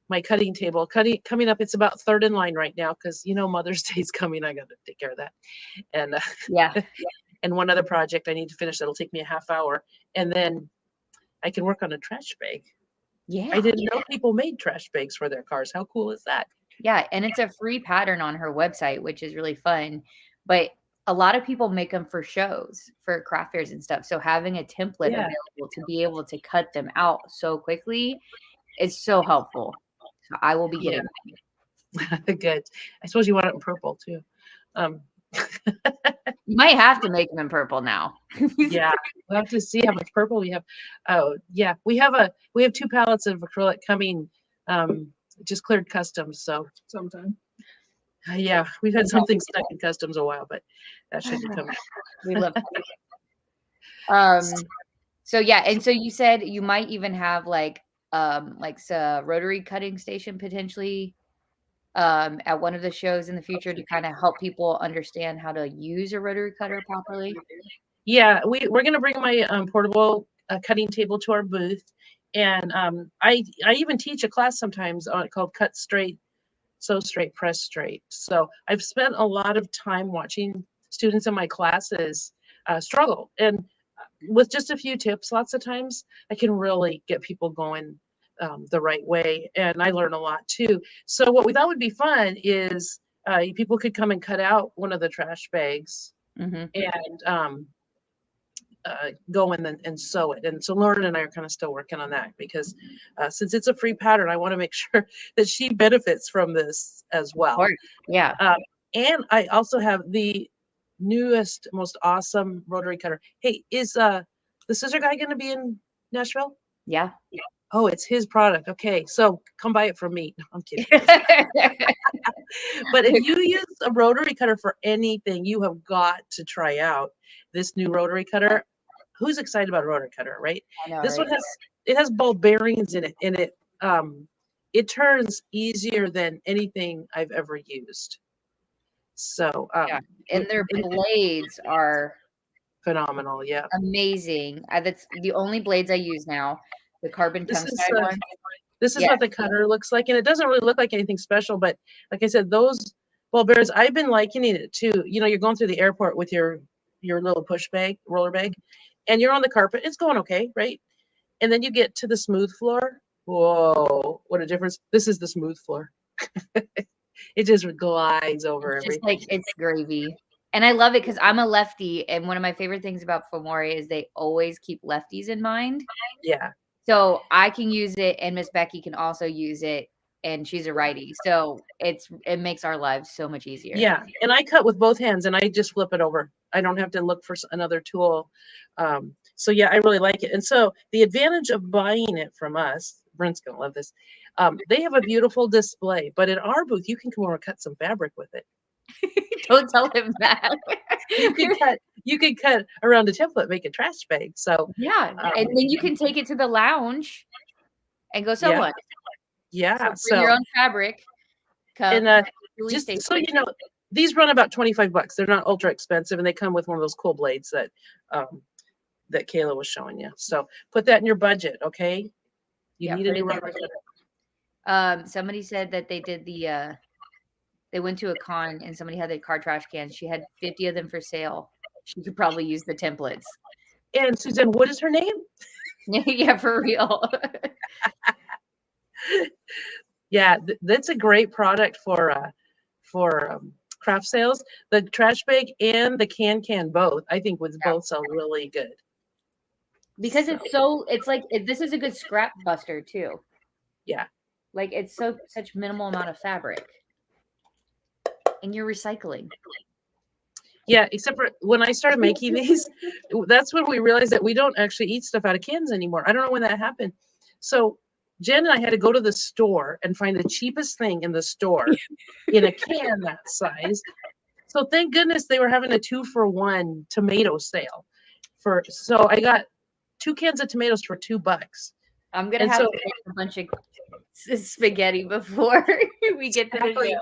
[SPEAKER 2] my cutting table. Coming up, it's about third in line right now because Mother's Day is coming. I got to take care of that, and and one other project I need to finish that'll take me a half hour, and then I can work on a trash bag.
[SPEAKER 1] Yeah,
[SPEAKER 2] I didn't know people made trash bags for their cars. How cool is that?
[SPEAKER 1] Yeah, and it's a free pattern on her website, which is really fun. But a lot of people make them for shows, for craft fairs and stuff. So having a template available to be able to cut them out so quickly is so helpful. So I will be getting
[SPEAKER 2] them. Good. I suppose you want it in purple too.
[SPEAKER 1] You might have to make them in purple now.
[SPEAKER 2] Yeah, we'll have to see how much purple we have. Oh yeah, we have 2 pallets of acrylic coming. Just cleared customs, so
[SPEAKER 3] sometime.
[SPEAKER 2] Yeah, we've had something stuck in customs a while, but that should be coming.
[SPEAKER 1] We love it. So yeah, and so you said you might even have like a rotary cutting station potentially at one of the shows in the future to kind of help people understand how to use a rotary cutter properly.
[SPEAKER 2] Yeah, we're gonna bring my portable cutting table to our booth, and I even teach a class sometimes on it called Cut Straight, Sew Straight, Press Straight. So I've spent a lot of time watching students in my classes struggle, and with just a few tips, lots of times I can really get people going the right way, and I learn a lot too. So what we thought would be fun is people could come and cut out one of the trash bags and go in and sew it. And so Lauren and I are kind of still working on that because since it's a free pattern, I want to make sure that she benefits from this as well.
[SPEAKER 1] Yeah.
[SPEAKER 2] And I also have the newest, most awesome rotary cutter. Hey, is the scissor guy going to be in Nashville?
[SPEAKER 1] Yeah.
[SPEAKER 2] Oh, it's his product. Okay, so come buy it from me. No, I'm kidding. But if you use a rotary cutter for anything, you have got to try out this new rotary cutter. Who's excited about a rotary cutter, right?
[SPEAKER 1] I know,
[SPEAKER 2] This
[SPEAKER 1] right?
[SPEAKER 2] one has ball bearings in it, and it turns easier than anything I've ever used. So
[SPEAKER 1] Yeah. And their blades are
[SPEAKER 2] phenomenal. Yeah.
[SPEAKER 1] amazing. That's the only blades I use now. The carbon
[SPEAKER 2] This is
[SPEAKER 1] tungsten ones.
[SPEAKER 2] this is
[SPEAKER 1] Yeah.
[SPEAKER 2] what the cutter looks like, and it doesn't really look like anything special, but like I said, those ball bearings, I've been likening it to, you're going through the airport with your little push bag, roller bag, and you're on the carpet. It's going okay, right? And then you get to the smooth floor. Whoa, what a difference. This is the smooth floor. It just glides over
[SPEAKER 1] It's just
[SPEAKER 2] everything.
[SPEAKER 1] like it's gravy. And I love it because I'm a lefty, and one of my favorite things about Fomori is they always keep lefties in mind.
[SPEAKER 2] Yeah.
[SPEAKER 1] So I can use it, and Miss Becky can also use it, and she's a righty. So it makes our lives so much easier.
[SPEAKER 2] Yeah, and I cut with both hands, and I just flip it over. I don't have to look for another tool. So yeah, I really like it. And so the advantage of buying it from us, Brent's gonna love this. They have a beautiful display, but in our booth, you can come over and cut some fabric with it.
[SPEAKER 1] Don't tell him that.
[SPEAKER 2] You could cut around a template, make a trash bag. So
[SPEAKER 1] Yeah, and then you can take it to the lounge and go sew
[SPEAKER 2] yeah,
[SPEAKER 1] one.
[SPEAKER 2] yeah.
[SPEAKER 1] So bring your own fabric. Come
[SPEAKER 2] And
[SPEAKER 1] release
[SPEAKER 2] just
[SPEAKER 1] station.
[SPEAKER 2] so these run about $25. They're not ultra expensive, and they come with one of those cool blades that that Kayla was showing you. So put that in your budget, okay? You need a new rubber cutter.
[SPEAKER 1] Somebody said that they did they went to a con and somebody had their car trash cans. She had 50 of them for sale. She could probably use the templates.
[SPEAKER 2] And Suzanne, what is her name?
[SPEAKER 1] Yeah, for real.
[SPEAKER 2] Yeah, that's a great product for craft sales. The trash bag and the can both, I think, would both sell really good.
[SPEAKER 1] Because it's like this is a good scrap buster too.
[SPEAKER 2] Yeah.
[SPEAKER 1] Like it's such minimal amount of fabric. And you're recycling.
[SPEAKER 2] Yeah, except for when I started making these, that's when we realized that we don't actually eat stuff out of cans anymore. I don't know when that happened. So Jen and I had to go to the store and find the cheapest thing in the store in a can that size. So thank goodness they were having a 2-for-1 tomato sale. So I got 2 cans of tomatoes for $2.
[SPEAKER 1] I'm gonna have to make a bunch of spaghetti before we get to the show.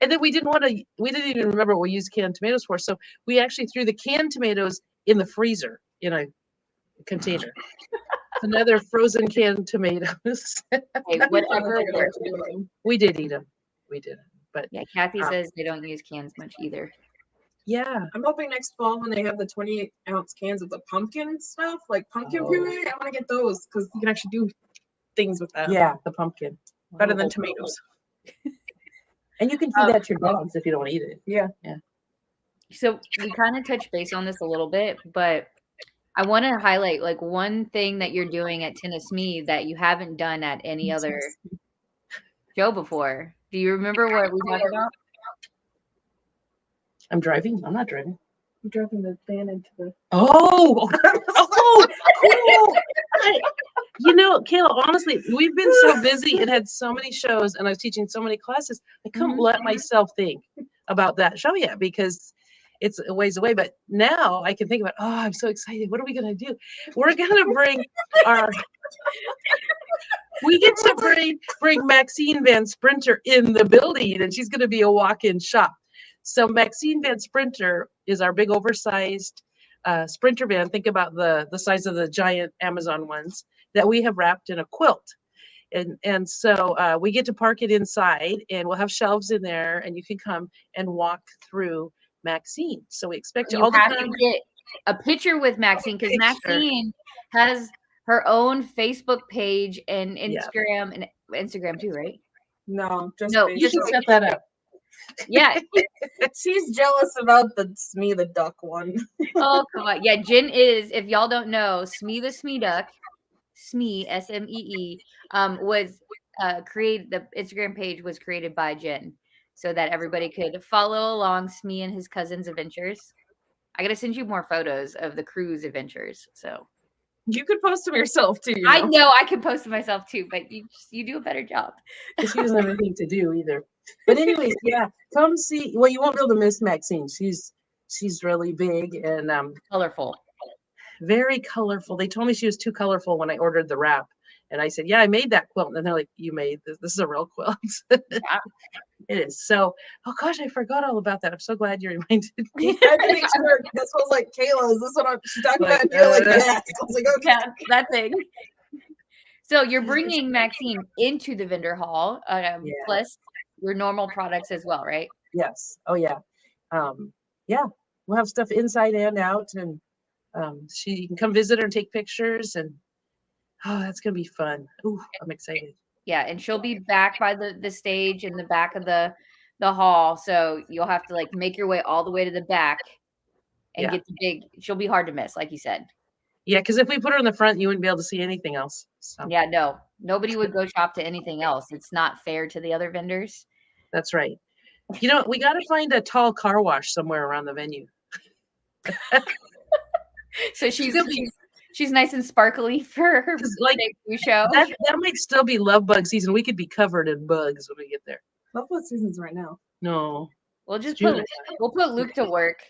[SPEAKER 2] And then we didn't even remember what we used canned tomatoes for. So we actually threw the canned tomatoes in the freezer in a container. Another frozen canned tomatoes.
[SPEAKER 1] Hey, whatever.
[SPEAKER 2] We did eat them. We did. But
[SPEAKER 1] yeah, Kathy says they don't use cans much either.
[SPEAKER 2] Yeah.
[SPEAKER 3] I'm hoping next fall when they have the 28-ounce cans of the pumpkin stuff, like pumpkin puree, I want to get those because you can actually do things with that.
[SPEAKER 2] Yeah, the pumpkin.
[SPEAKER 3] Better than tomatoes.
[SPEAKER 2] And you can feed that to your dogs if you don't eat it.
[SPEAKER 3] Yeah.
[SPEAKER 2] Yeah.
[SPEAKER 1] So we kind of touched base on this a little bit, but I want to highlight like one thing that you're doing at Tenne-SME that you haven't done at any other show before. Do you remember what we talked about?
[SPEAKER 2] I'm driving. I'm not driving.
[SPEAKER 3] I'm driving the van into the.
[SPEAKER 2] Oh, cool. Kayla, honestly, we've been so busy and had so many shows, and I was teaching so many classes. I couldn't let myself think about that show yet because it's a ways away. But now I can think about, I'm so excited. What are we going to do? We're going to bring we get to bring Maxine Van Sprinter in the building, and she's going to be a walk-in shop. So Maxine Van Sprinter is our big oversized Sprinter van. Think about the size of the giant Amazon ones that we have wrapped in a quilt. And so we get to park it inside, and we'll have shelves in there, and you can come and walk through Maxine. So we expect you all
[SPEAKER 1] have to get a picture with Maxine because Maxine has her own Facebook page and Instagram and Instagram too, right?
[SPEAKER 3] No,
[SPEAKER 2] you should set that up.
[SPEAKER 1] Yeah.
[SPEAKER 3] She's jealous about the SME the duck one.
[SPEAKER 1] Oh, come on. Yeah, Jen is, if y'all don't know, SME the SME duck, SME, SMEE, was created, the Instagram page was created by Jen so that everybody could follow along SME and his cousin's adventures. I gotta send you more photos of the cruise adventures. So
[SPEAKER 3] You could post them yourself too.
[SPEAKER 1] I know I can post it myself too, but you do a better job.
[SPEAKER 2] Because she doesn't have anything to do either. But anyways, yeah, come see. Well, you won't be able to miss Maxine. She's really big and
[SPEAKER 1] Colorful.
[SPEAKER 2] very colorful. They told me she was too colorful when I ordered the wrap. And I said, yeah, I made that quilt. And they're like, you made this? This is a real quilt.
[SPEAKER 1] Yeah.
[SPEAKER 2] It is. So, oh gosh, I forgot all about that. I'm so glad you reminded me.
[SPEAKER 3] I had to make sure this was like, Kayla, is this what she's talking
[SPEAKER 2] Like,
[SPEAKER 3] about? You're like, yes. I was like, okay.
[SPEAKER 1] Yeah, that thing. So you're bringing Maxine into the vendor hall, plus your normal products as well, right?
[SPEAKER 2] Yes. Oh yeah. Yeah. We'll have stuff inside and out, and she can come visit her and take pictures, and oh, that's gonna be fun. Ooh, I'm excited.
[SPEAKER 1] Yeah, and she'll be back by the stage in the back of the hall, so you'll have to like make your way all the way to the back and get the big. She'll be hard to miss, like you said.
[SPEAKER 2] Yeah, because if we put her in the front, you wouldn't be able to see anything else. So.
[SPEAKER 1] Yeah, no, nobody would go shop to anything else. It's not fair to the other vendors.
[SPEAKER 2] That's right. You know, we got to find a tall car wash somewhere around the venue.
[SPEAKER 1] So she's nice and sparkly for her
[SPEAKER 2] like
[SPEAKER 1] big show.
[SPEAKER 2] That might still be love bug season. We could be covered in bugs when we get there.
[SPEAKER 3] Love bug season's right now.
[SPEAKER 2] No.
[SPEAKER 1] We'll put Luke to work.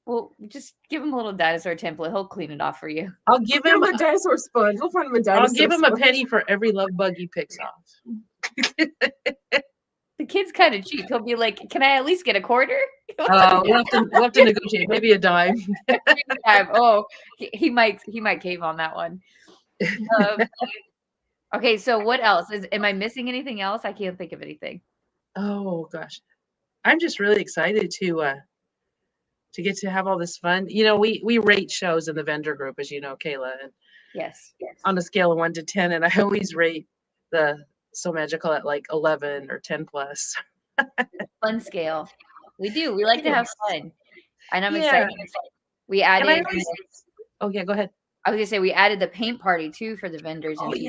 [SPEAKER 1] We'll just give him a little dinosaur template. He'll clean it off for you.
[SPEAKER 2] I'll give him
[SPEAKER 3] a dinosaur sponge. We'll find him a dinosaur.
[SPEAKER 2] I'll give him a penny for every love bug he picks off.
[SPEAKER 1] The kid's kind of cheap. He'll be like, "Can I at least get a quarter?"
[SPEAKER 2] We'll have to negotiate. Maybe a dime.
[SPEAKER 1] Oh, he might cave on that one. Okay, so what else? Am I missing anything else? I can't think of anything.
[SPEAKER 2] Oh gosh, I'm just really excited to get to have all this fun. You know, we rate shows in the vendor group, as you know, Kayla. And
[SPEAKER 1] yes.
[SPEAKER 2] On a scale of 1 to 10, and I always rate the Sew Magical at like 11 or 10 plus.
[SPEAKER 1] Fun scale. We do. We like to have fun, and I'm excited. We added.
[SPEAKER 2] Oh yeah, go ahead.
[SPEAKER 1] I was gonna say we added the paint party too for the vendors this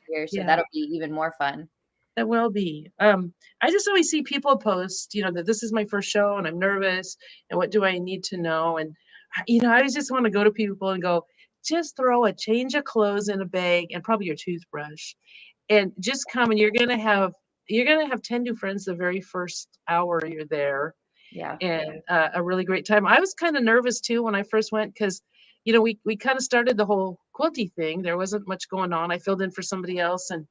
[SPEAKER 1] year, so that'll be even more fun.
[SPEAKER 2] That will be. I just always see people post, you know, that this is my first show and I'm nervous and what do I need to know? And, you know, I just want to go to people and go, just throw a change of clothes in a bag and probably your toothbrush and just come, and you're going to have 10 new friends the very first hour you're there.
[SPEAKER 1] Yeah.
[SPEAKER 2] And a really great time. I was kind of nervous too when I first went because, you know, we kind of started the whole quilty thing. There wasn't much going on. I filled in for somebody else, and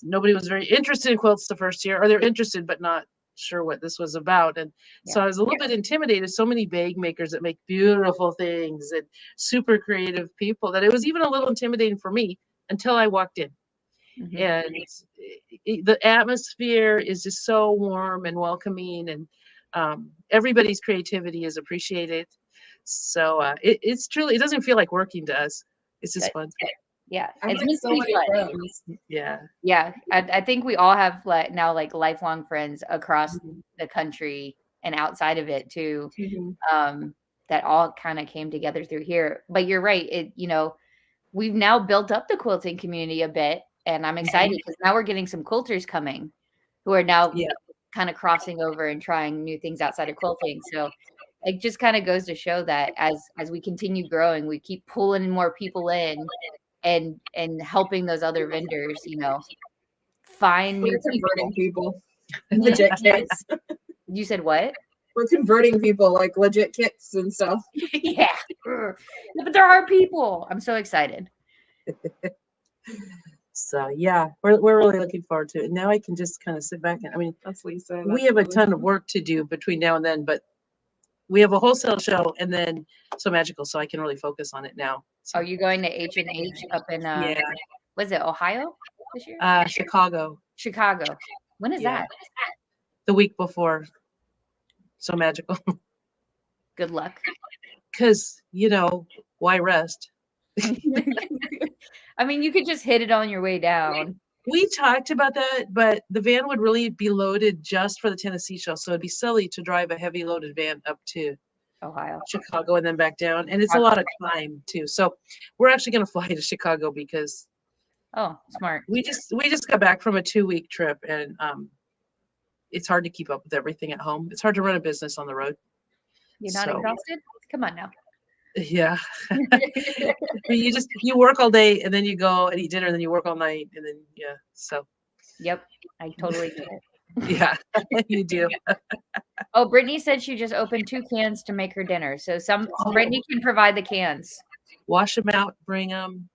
[SPEAKER 2] nobody was very interested in quilts the first year, or they're interested but not sure what this was about. And so I was a little bit intimidated. So many bag makers that make beautiful things and super creative people that it was even a little intimidating for me until I walked in. Mm-hmm. And the atmosphere is just so warm and welcoming, and everybody's creativity is appreciated. So it's truly, it doesn't feel like working to us. It's just fun.
[SPEAKER 1] Yeah,
[SPEAKER 3] it's so many friends.
[SPEAKER 1] Yeah. I think we all have now lifelong friends across the country and outside of it too. That all kind of came together through here. But you're right. We've now built up the quilting community a bit, and I'm excited because now we're getting some quilters coming who are now kind of crossing over and trying new things outside of quilting. So it just kind of goes to show that as we continue growing, we keep pulling more people in. And helping those other vendors, find new
[SPEAKER 3] converting people. Legit kits.
[SPEAKER 1] You said what?
[SPEAKER 3] We're converting people like legit kits and stuff.
[SPEAKER 1] Yeah, but there are people. I'm so excited.
[SPEAKER 2] So yeah, we're really looking forward to it. Now I can just kind of sit back and
[SPEAKER 3] that's Lisa.
[SPEAKER 2] We have a ton of work to do between now and then, but we have a wholesale show and then Sew Magical, so I can really focus on it now. So.
[SPEAKER 1] Are you going to H&H up in was it Ohio this year?
[SPEAKER 2] Chicago.
[SPEAKER 1] When is that?
[SPEAKER 2] The week before Sew Magical.
[SPEAKER 1] Good luck.
[SPEAKER 2] Because, why rest?
[SPEAKER 1] I mean, you could just hit it on your way down.
[SPEAKER 2] We talked about that, but the van would really be loaded just for the Tennessee show. So it'd be silly to drive a heavy loaded van up to
[SPEAKER 1] Ohio,
[SPEAKER 2] Chicago, and then back down. And it's a lot of time too. So we're actually going to fly to Chicago because
[SPEAKER 1] smart.
[SPEAKER 2] We just got back from a 2-week trip, and it's hard to keep up with everything at home. It's hard to run a business on the road.
[SPEAKER 1] You're not
[SPEAKER 2] So,
[SPEAKER 1] exhausted? Come on now.
[SPEAKER 2] yeah. You work all day and then you go and eat dinner and then you work all night and then, yeah. So,
[SPEAKER 1] Yep, I totally get it.
[SPEAKER 2] yeah, you do.
[SPEAKER 1] Oh, Brittany said she just opened 2 cans to make her dinner. So
[SPEAKER 2] Oh.
[SPEAKER 1] Brittany can provide the cans.
[SPEAKER 2] Wash them out, bring them.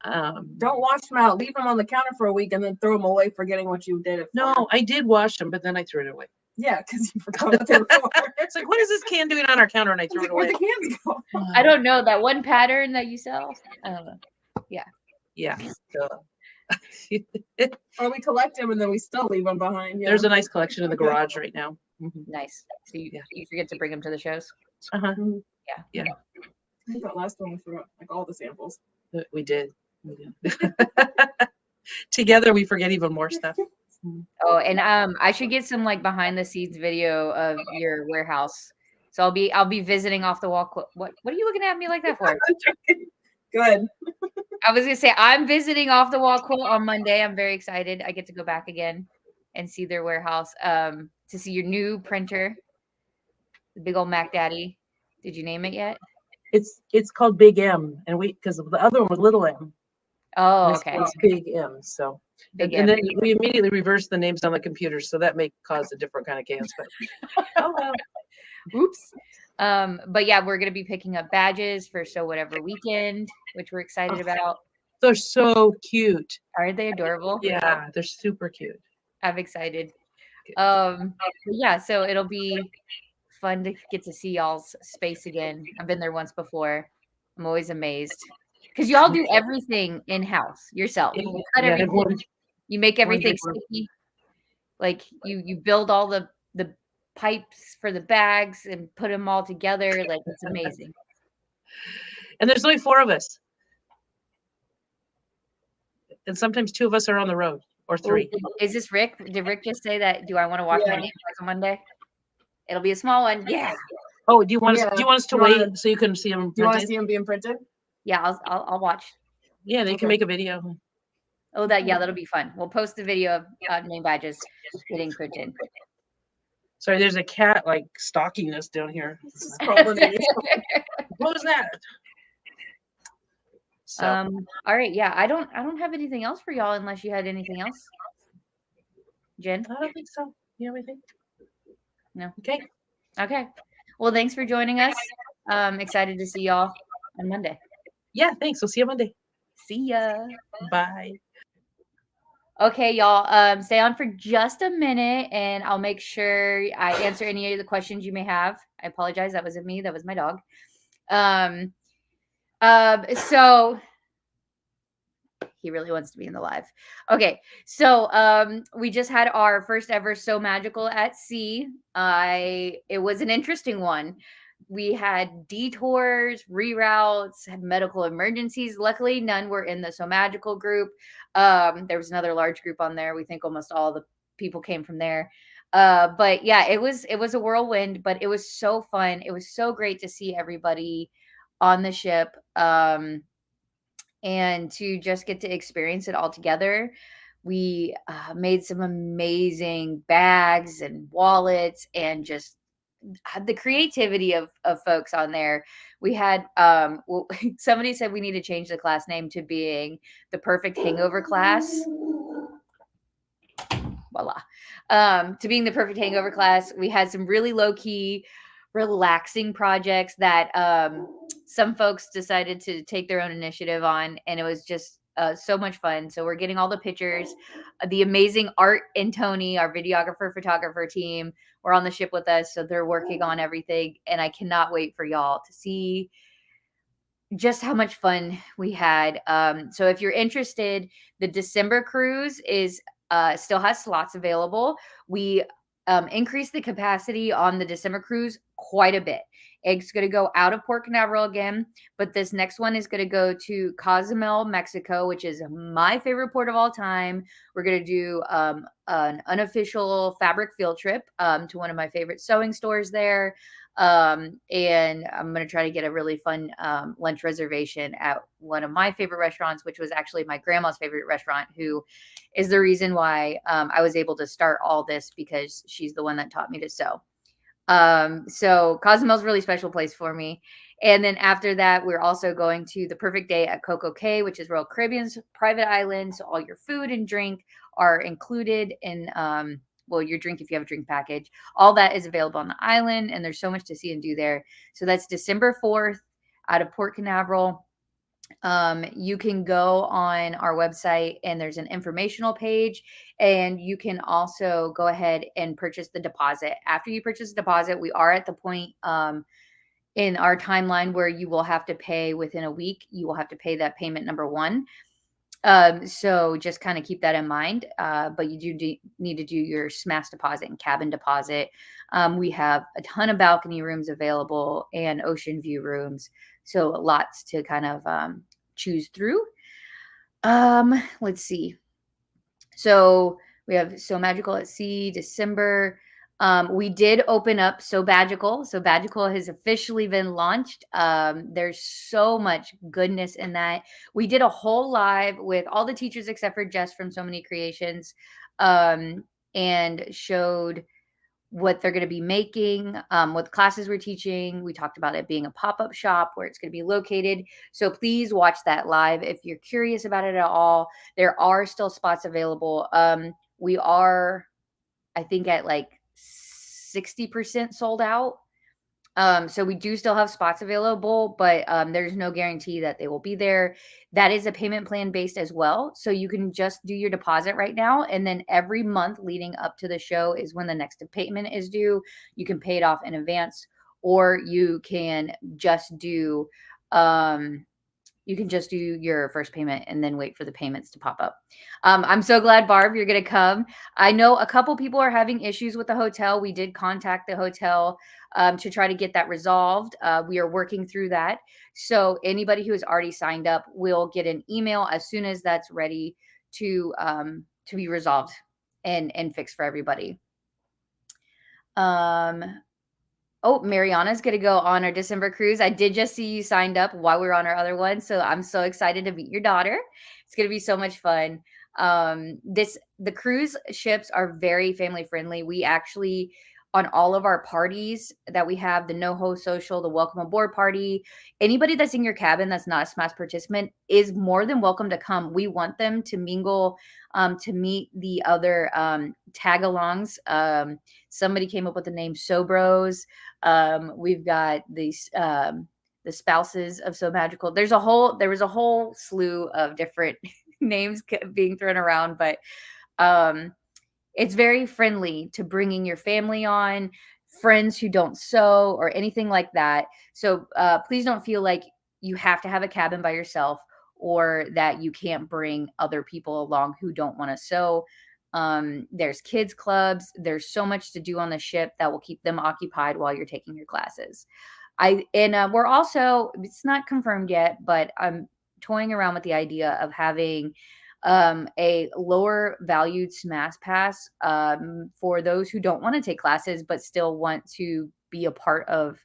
[SPEAKER 3] Don't wash them out. Leave them on the counter for a week and then throw them away, forgetting what you did it for.
[SPEAKER 2] No, I did wash them, but then I threw it away.
[SPEAKER 3] Yeah, because you forgot what they were for.
[SPEAKER 2] It's like, what is this can doing on our counter? And I threw it away.
[SPEAKER 3] Where'd the cans go?
[SPEAKER 1] I don't know that one pattern that you sell. I don't know.
[SPEAKER 2] Yeah. So,
[SPEAKER 3] Or we collect them and then we still leave them behind. Yeah.
[SPEAKER 2] there's a nice collection in the garage right now. Mhm.
[SPEAKER 1] Nice. So you,
[SPEAKER 2] Yeah.
[SPEAKER 1] you forget to bring them to the shows.
[SPEAKER 2] Uh-huh.
[SPEAKER 1] Yeah.
[SPEAKER 3] I think that last one we forgot like all the samples.
[SPEAKER 2] We did. Together we forget even more stuff.
[SPEAKER 1] Oh, and I should get some like behind the scenes video of your warehouse. So I'll be visiting Off the Wall Quilt. What are you looking at me like that for?
[SPEAKER 3] Good.
[SPEAKER 1] I was gonna say I'm visiting Off the Wall Quilt on Monday. I'm very excited. I get to go back again and see their warehouse. To see your new printer, the big old Mac Daddy. Did you name it yet?
[SPEAKER 2] It's called Big M, and because the other one was Little M.
[SPEAKER 1] Oh,
[SPEAKER 2] This
[SPEAKER 1] okay.
[SPEAKER 2] one's Big M. So,
[SPEAKER 1] Big
[SPEAKER 2] and
[SPEAKER 1] M.
[SPEAKER 2] then we immediately reversed the names on the computer, so that may cause a different kind of chaos. But oh well.
[SPEAKER 1] Oops. But yeah, we're gonna be picking up badges for Sew Whatever Weekend, which we're excited about.
[SPEAKER 2] They're so cute.
[SPEAKER 1] Aren't they adorable?
[SPEAKER 2] Yeah, they're super cute.
[SPEAKER 1] I'm excited. Yeah, so it'll be fun to get to see y'all's space again. I've been there once before. I'm always amazed because y'all do everything in house yourself. You cut
[SPEAKER 2] Yeah,
[SPEAKER 1] everything. You make everything
[SPEAKER 2] wonderful.
[SPEAKER 1] sticky. Like you build all the pipes for the bags and put them all together. Like it's amazing.
[SPEAKER 2] And there's only 4 of us. And sometimes 2 of us are on the road, or 3.
[SPEAKER 1] Is this Rick? Did Rick just say that? Do I want to watch my name on Monday? It'll be a small one. Yeah.
[SPEAKER 2] Oh, do you want us to wait so you can see them?
[SPEAKER 3] Do you want to see them being printed?
[SPEAKER 1] Yeah, I'll watch.
[SPEAKER 2] Yeah, they can make a video.
[SPEAKER 1] Oh, that'll be fun. We'll post the video of name badges getting printed.
[SPEAKER 2] Sorry, there's a cat like stalking us down here.
[SPEAKER 3] What
[SPEAKER 2] was that? So,
[SPEAKER 1] all right, yeah, I don't have anything else for y'all unless you had anything else. Jen?
[SPEAKER 2] I don't think so. You have anything?
[SPEAKER 1] No.
[SPEAKER 2] Okay.
[SPEAKER 1] Well, thanks for joining us. Excited to see y'all on Monday.
[SPEAKER 2] Yeah, thanks. We'll see you Monday.
[SPEAKER 1] See ya.
[SPEAKER 2] Bye.
[SPEAKER 1] Okay, y'all, stay on for just a minute and I'll make sure I answer any of the questions you may have. I apologize. That wasn't me. That was my dog. So he really wants to be in the live. Okay. So, we just had our first ever Sew Magical at sea. It was an interesting one. We had detours, reroutes, had medical emergencies. Luckily, none were in the Sew Magical group. There was another large group on there. We think almost all the people came from there. But yeah, it was a whirlwind, but it was so fun. It was so great to see everybody on the ship. And to just get to experience it all together. We made some amazing bags and wallets and just the creativity of folks on there. We had somebody said we need to change the class name to being the perfect hangover class. Voila. To being the perfect hangover class. We had some really low-key relaxing projects that some folks decided to take their own initiative on, and it was just so much fun. So we're getting all the pictures. The amazing Art and Tony, our videographer, photographer team, were on the ship with us, so they're working on everything, and I cannot wait for y'all to see just how much fun we had. So if you're interested, the December cruise is still has slots available. We increased the capacity on the December cruise quite a bit. It's going to go out of Port Canaveral again, but this next one is going to go to Cozumel, Mexico, which is my favorite port of all time. We're going to do an unofficial fabric field trip to one of my favorite sewing stores there. And I'm going to try to get a really fun lunch reservation at one of my favorite restaurants, which was actually my grandma's favorite restaurant, who is the reason why I was able to start all this, because she's the one that taught me to sew. So Cozumel's a really special place for me. And then after that, we're also going to the perfect day at Coco Cay, which is Royal Caribbean's private island. So all your food and drink are included in, well, your drink, if you have a drink package, all that is available on the island. And there's so much to see and do there. So that's December 4th out of Port Canaveral. You can go on our website and there's an informational page, and you can also go ahead and purchase the deposit. After you purchase the deposit, we are at the point in our timeline where you will have to pay within a week. You will have to pay that payment number 1. So just kind of keep that in mind. But you do need to do your SMAS deposit and cabin deposit. We have a ton of balcony rooms available and ocean view rooms. So lots to kind of choose through. Let's see. So we have Sew Magical at Sea, December. We did open up Sew Bagical. Sew Bagical has officially been launched. There's so much goodness in that. We did a whole live with all the teachers except for Jess from So Many Creations, and showed what they're going to be making, what classes we're teaching. We talked about it being a pop-up shop where it's going to be located. So please watch that live if you're curious about it at all. There are still spots available. We are, I think, at like 60% sold out. So we do still have spots available, but there's no guarantee that they will be there. That is a payment plan based as well. So you can just do your deposit right now. And then every month leading up to the show is when the next payment is due. You can pay it off in advance, or you can just do, your first payment and then wait for the payments to pop up. I'm so glad, Barb, you're going to come. I know a couple people are having issues with the hotel. We did contact the hotel to try to get that resolved. We are working through that. So anybody who has already signed up will get an email as soon as that's ready to be resolved and fixed for everybody. Oh, Mariana's going to go on our December cruise. I did just see you signed up while we were on our other one. So I'm so excited to meet your daughter. It's going to be so much fun. The cruise ships are very family friendly. We actually, on all of our parties that we have, the NoHo social, the welcome aboard party, anybody that's in your cabin that's not a SMAS participant is more than welcome to come. We want them to mingle, to meet the other tag-alongs. Somebody came up with the name Sew Bros. We've got these the spouses of Sew Magical. There was a whole slew of different names being thrown around, but it's very friendly to bringing your family on, friends who don't sew or anything like that. So please don't feel like you have to have a cabin by yourself or that you can't bring other people along who don't want to sew. There's kids clubs. There's so much to do on the ship that will keep them occupied while you're taking your classes. We're also, it's not confirmed yet, but I'm toying around with the idea of having a lower valued SMAS pass for those who don't want to take classes but still want to be a part of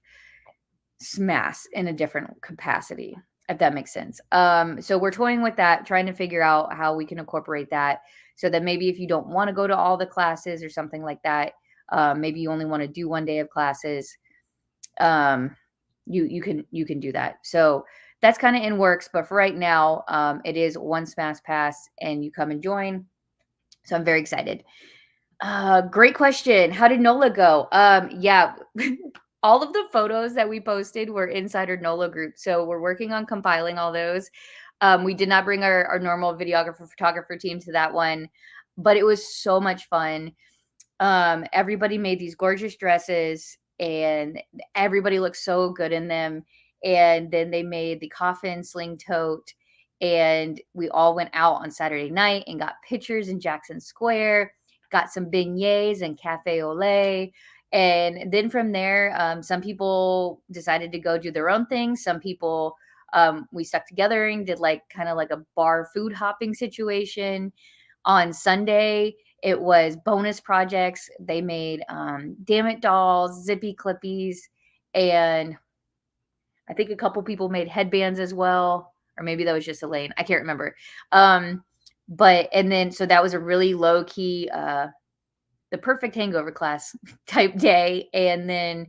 [SPEAKER 1] SMAS in a different capacity, if that makes sense. So we're toying with that, trying to figure out how we can incorporate that so that maybe if you don't want to go to all the classes or something like that, maybe you only want to do one day of classes, you can do that. So that's kind of in works, but for right now, it is one SMAS pass and you come and join. So I'm very excited. Great question. How did NOLA go? Yeah, all of the photos that we posted were inside our NOLA group. So we're working on compiling all those. We did not bring our normal videographer, photographer team to that one, but it was so much fun. Everybody made these gorgeous dresses and everybody looked so good in them. And then they made the coffin sling tote, and we all went out on Saturday night and got pictures in Jackson Square, got some beignets and cafe au lait. And then from there, some people decided to go do their own thing. Some people, we stuck together and did kind of like a bar food hopping situation. On Sunday, it was bonus projects. They made Damn It dolls, Zippy Clippies, and I think a couple people made headbands as well, or maybe that was just Elaine. I can't remember. So that was a really low key. It the perfect hangover class type day. And then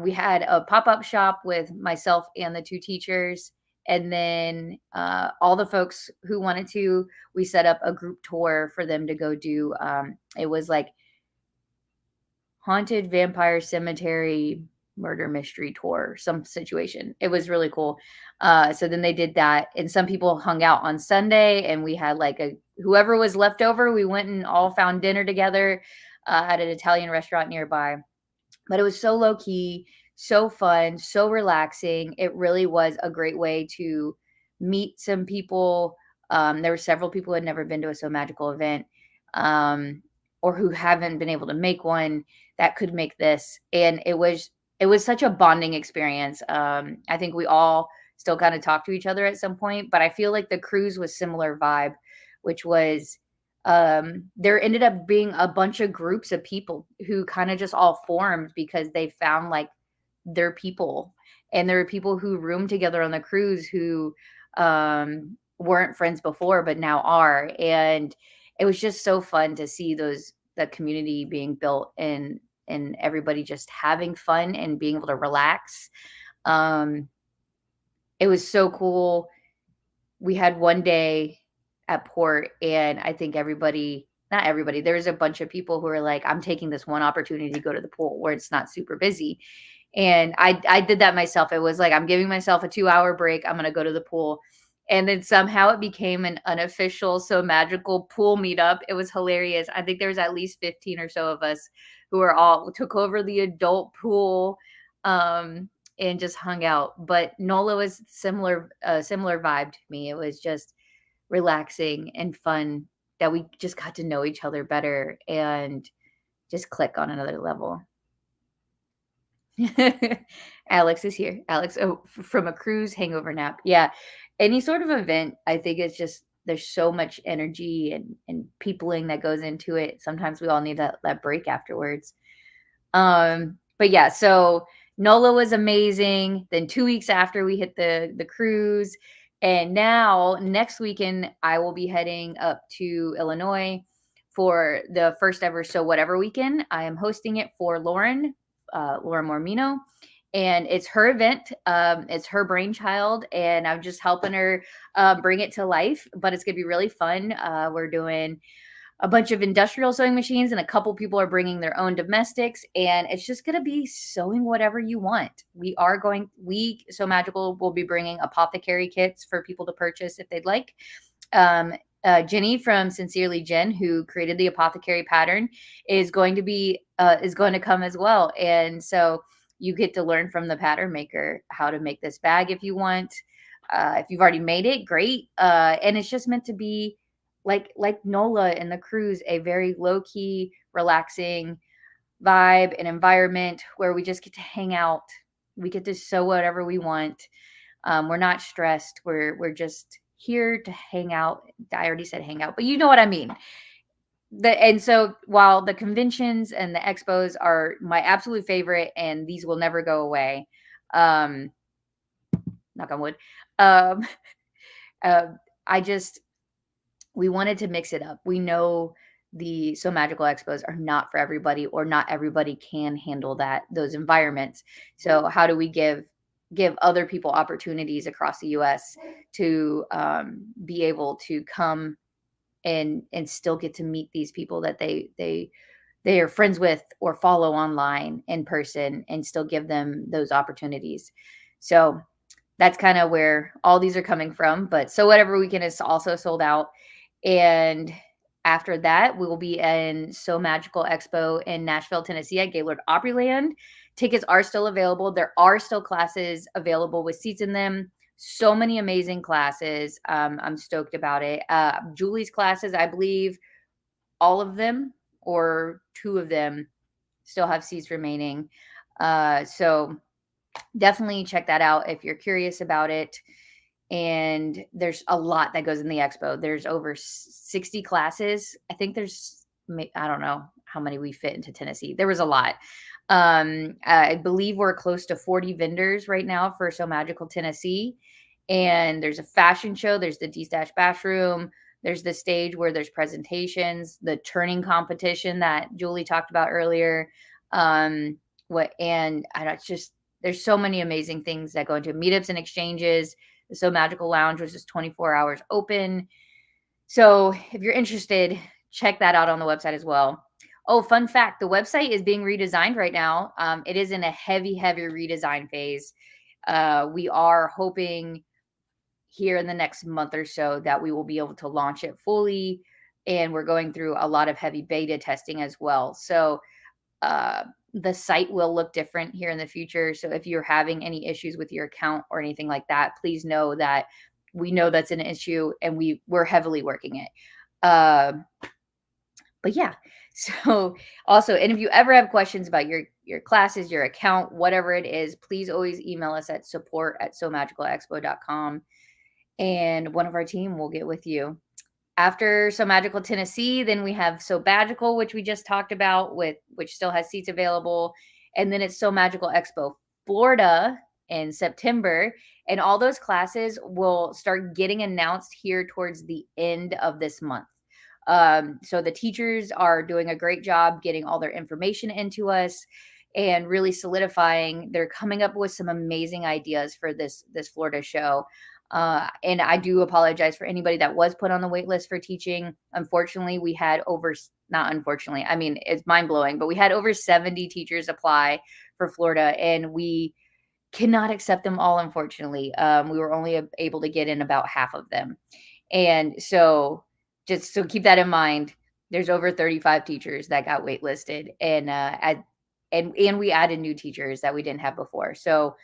[SPEAKER 1] we had a pop-up shop with myself and the 2 teachers. And then all the folks who wanted to, we set up a group tour for them to go do. It was like haunted vampire cemetery murder mystery tour, some situation. It was really cool. So then they did that, and some people hung out on Sunday, and we had like whoever was left over, we went and all found dinner together at an Italian restaurant nearby. But it was so low key, so fun, so relaxing. It really was a great way to meet some people. There were several people who had never been to a So Magical event, or who haven't been able to make one, that could make this. And it was such a bonding experience. I think we all still kind of talk to each other at some point, but I feel like the cruise was similar vibe, which was there ended up being a bunch of groups of people who kind of just all formed because they found like their people. And there were people who roomed together on the cruise who weren't friends before, but now are. And it was just so fun to see the community being built and everybody just having fun and being able to relax. It was so cool. We had one day at port, and I think not everybody, there was a bunch of people who were like, I'm taking this one opportunity to go to the pool where it's not super busy. And I did that myself. It was like, I'm giving myself a 2-hour break. I'm going to go to the pool. And then somehow it became an unofficial So Magical pool meetup. It was hilarious. I think there was at least 15 or so of us who took over the adult pool and just hung out. But NOLA was similar vibe to me. It was just relaxing and fun that we just got to know each other better and just click on another level. Alex is here. Alex, from a cruise hangover nap. Yeah. Any sort of event, I think it's just, there's so much energy and peopling that goes into it. Sometimes we all need that break afterwards. But yeah, so NOLA was amazing. Then 2 weeks after, we hit the cruise. And now next weekend, I will be heading up to Illinois for the first ever So Whatever weekend. I am hosting it for Lauren Mormino. And it's her event. It's her brainchild, and I'm just helping her bring it to life. But it's going to be really fun. We're doing a bunch of industrial sewing machines, and a couple people are bringing their own domestics. And it's just going to be sewing whatever you want. So Magical will be bringing apothecary kits for people to purchase if they'd like. Jenny from Sincerely Jen, who created the apothecary pattern, is going to come as well. And so you get to learn from the pattern maker how to make this bag if you want. If you've already made it, great. And it's just meant to be like NOLA and the cruise, a very low-key, relaxing vibe and environment where we just get to hang out. We get to sew whatever we want. We're not stressed. We're just here to hang out. I already said hang out, but you know what I mean. And so while the conventions and the expos are my absolute favorite, and these will never go away, knock on wood, we wanted to mix it up. We know the So Magical expos are not for everybody, or not everybody can handle those environments. So how do we give other people opportunities across the US to be able to come and still get to meet these people that they are friends with or follow online in person, and still give them those opportunities. So that's kind of where all these are coming from. But So Whatever weekend is also sold out. And after that, we will be in So Magical Expo in Nashville, Tennessee at Gaylord Opryland. Tickets are still available. There are still classes available with seats in them. So many amazing classes. I'm stoked about it. Julie's classes, I believe all of them or 2 of them still have seats remaining. So definitely check that out if you're curious about it. And there's a lot that goes in the expo. There's over 60 classes. I think I don't know how many we fit into Tennessee. There was a lot. I believe we're close to 40 vendors right now for So Magical Tennessee. And there's a fashion show. There's the D-Stash Bash Room. There's the stage where there's presentations, the turning competition that Julie talked about earlier. And I don't just, there's so many amazing things that go into meetups and exchanges. The Sew Magical Lounge, which is 24 hours open. So if you're interested, check that out on the website as well. Oh, fun fact, the website is being redesigned right now. It is in a heavy redesign phase. We are hoping here in the next month or so that we will be able to launch it fully. And we're going through a lot of heavy beta testing as well. So the site will look different here in the future. So if you're having any issues with your account or anything like that, please know that we know that's an issue and we're heavily working it. But yeah, so also, and if you ever have questions about your classes, your account, whatever it is, please always email us at support@sewmagicalexpo.com and one of our team will get with you. After Sew Magical Tennessee, then we have Sew Bagical, which we just talked about, which still has seats available. And then it's Sew Magical Expo Florida in September. And all those classes will start getting announced here towards the end of this month. So the teachers are doing a great job getting all their information into us and really solidifying. They're coming up with some amazing ideas for this Florida show. And I do apologize for anybody that was put on the wait list for teaching. Unfortunately, we had not unfortunately, I mean, it's mind blowing, but we had over 70 teachers apply for Florida and we cannot accept them all. Unfortunately, we were only able to get in about half of them. And so just so keep that in mind, there's over 35 teachers that got waitlisted and we added new teachers that we didn't have before. So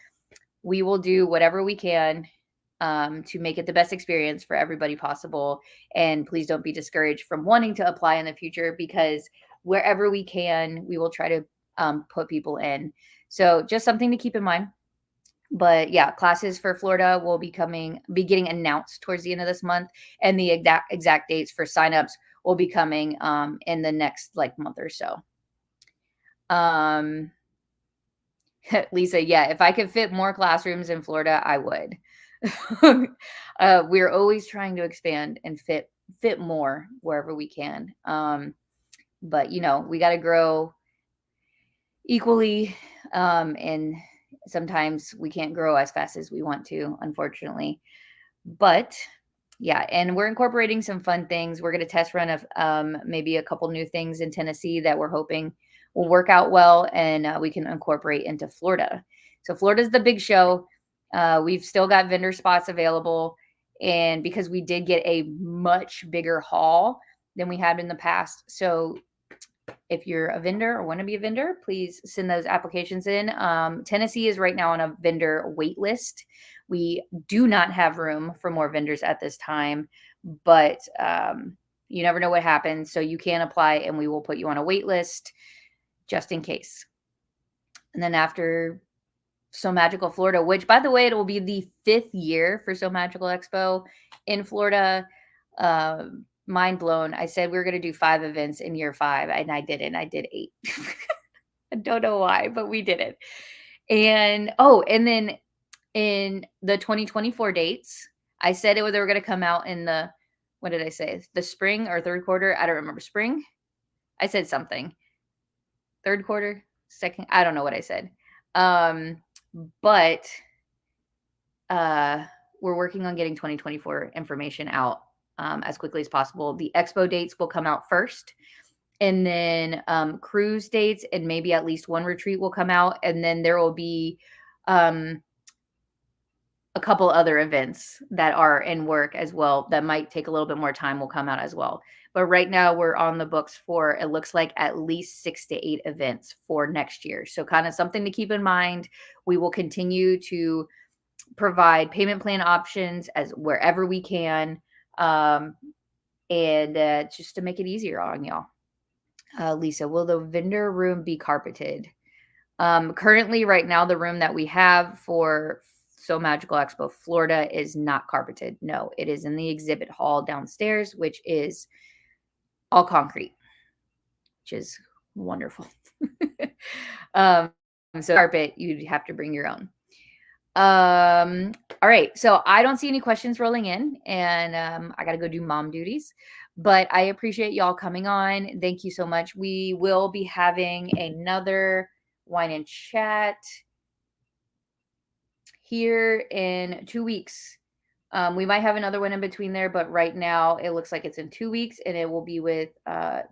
[SPEAKER 1] we will do whatever we can to make it the best experience for everybody possible. And please don't be discouraged from wanting to apply in the future because wherever we can, we will try to put people in. So just something to keep in mind. But yeah, classes for Florida will be getting announced towards the end of this month. And the exact dates for signups will be coming in the next month or so. Lisa, yeah, if I could fit more classrooms in Florida, I would. We're always trying to expand and fit more wherever we can. But we got to grow equally. And sometimes we can't grow as fast as we want to, unfortunately. But yeah, and we're incorporating some fun things. We're going to test run of maybe a couple new things in Tennessee that we're hoping will work out well and we can incorporate into Florida. So Florida's the big show. We've still got vendor spots available. And because we did get a much bigger haul than we had in the past. So if you're a vendor or want to be a vendor, please send those applications in. Tennessee is right now on a vendor wait list. We do not have room for more vendors at this time, but you never know what happens. So you can apply and we will put you on a wait list just in case. And then after Sew Magical Florida, which by the way, it will be the 5th year for Sew Magical Expo in Florida. Mind blown. I said we were going to do 5 events in year 5 and I didn't. I did 8. I don't know why, but we did it. And then in the 2024 dates, I said they were going to come out in what did I say? The spring or 3rd quarter? I don't remember. Spring? I said something. 3rd quarter? 2nd? I don't know what I said. But we're working on getting 2024 information out as quickly as possible. The expo dates will come out first, and then cruise dates and maybe at least one retreat will come out, and then there will be a couple other events that are in work as well that might take a little bit more time will come out as well. But right now we're on the books for, it looks like at least 6 to 8 events for next year. So kind of something to keep in mind. We will continue to provide payment plan options as wherever we can. And just to make it easier on y'all. Lisa, will the vendor room be carpeted? Currently, right now, the room that we have for Sew Magical Expo Florida is not carpeted. No, it is in the exhibit hall downstairs, which is all concrete, which is wonderful. So carpet, you'd have to bring your own. All right. So I don't see any questions rolling in, and I got to go do mom duties. But I appreciate y'all coming on. Thank you so much. We will be having another wine and chat here in 2 weeks. We might have another one in between there, but right now it looks like it's in 2 weeks, and it will be with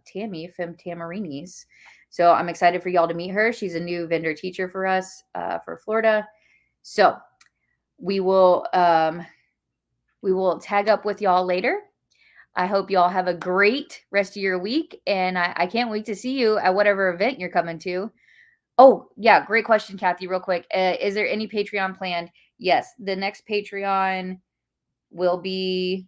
[SPEAKER 1] Tammy from Tamarini's. So I'm excited for y'all to meet her. She's a new vendor teacher for us for Florida. So we will tag up with y'all later. I hope y'all have a great rest of your week, and I can't wait to see you at whatever event you're coming to. Oh, yeah, great question, Kathy, real quick. Is there any Patreon planned? Yes, the next Patreon will be,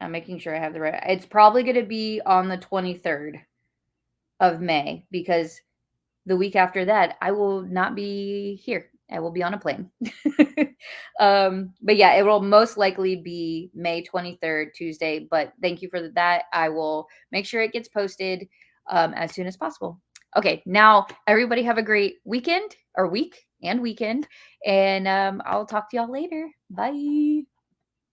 [SPEAKER 1] I'm making sure I have the right, it's probably going to be on the 23rd of May, because the week after that, I will not be here. I will be on a plane. But yeah, it will most likely be May 23rd, Tuesday. But thank you for that. I will make sure it gets posted as soon as possible. Okay, now everybody have a great weekend or week and weekend. And I'll talk to y'all later. Bye.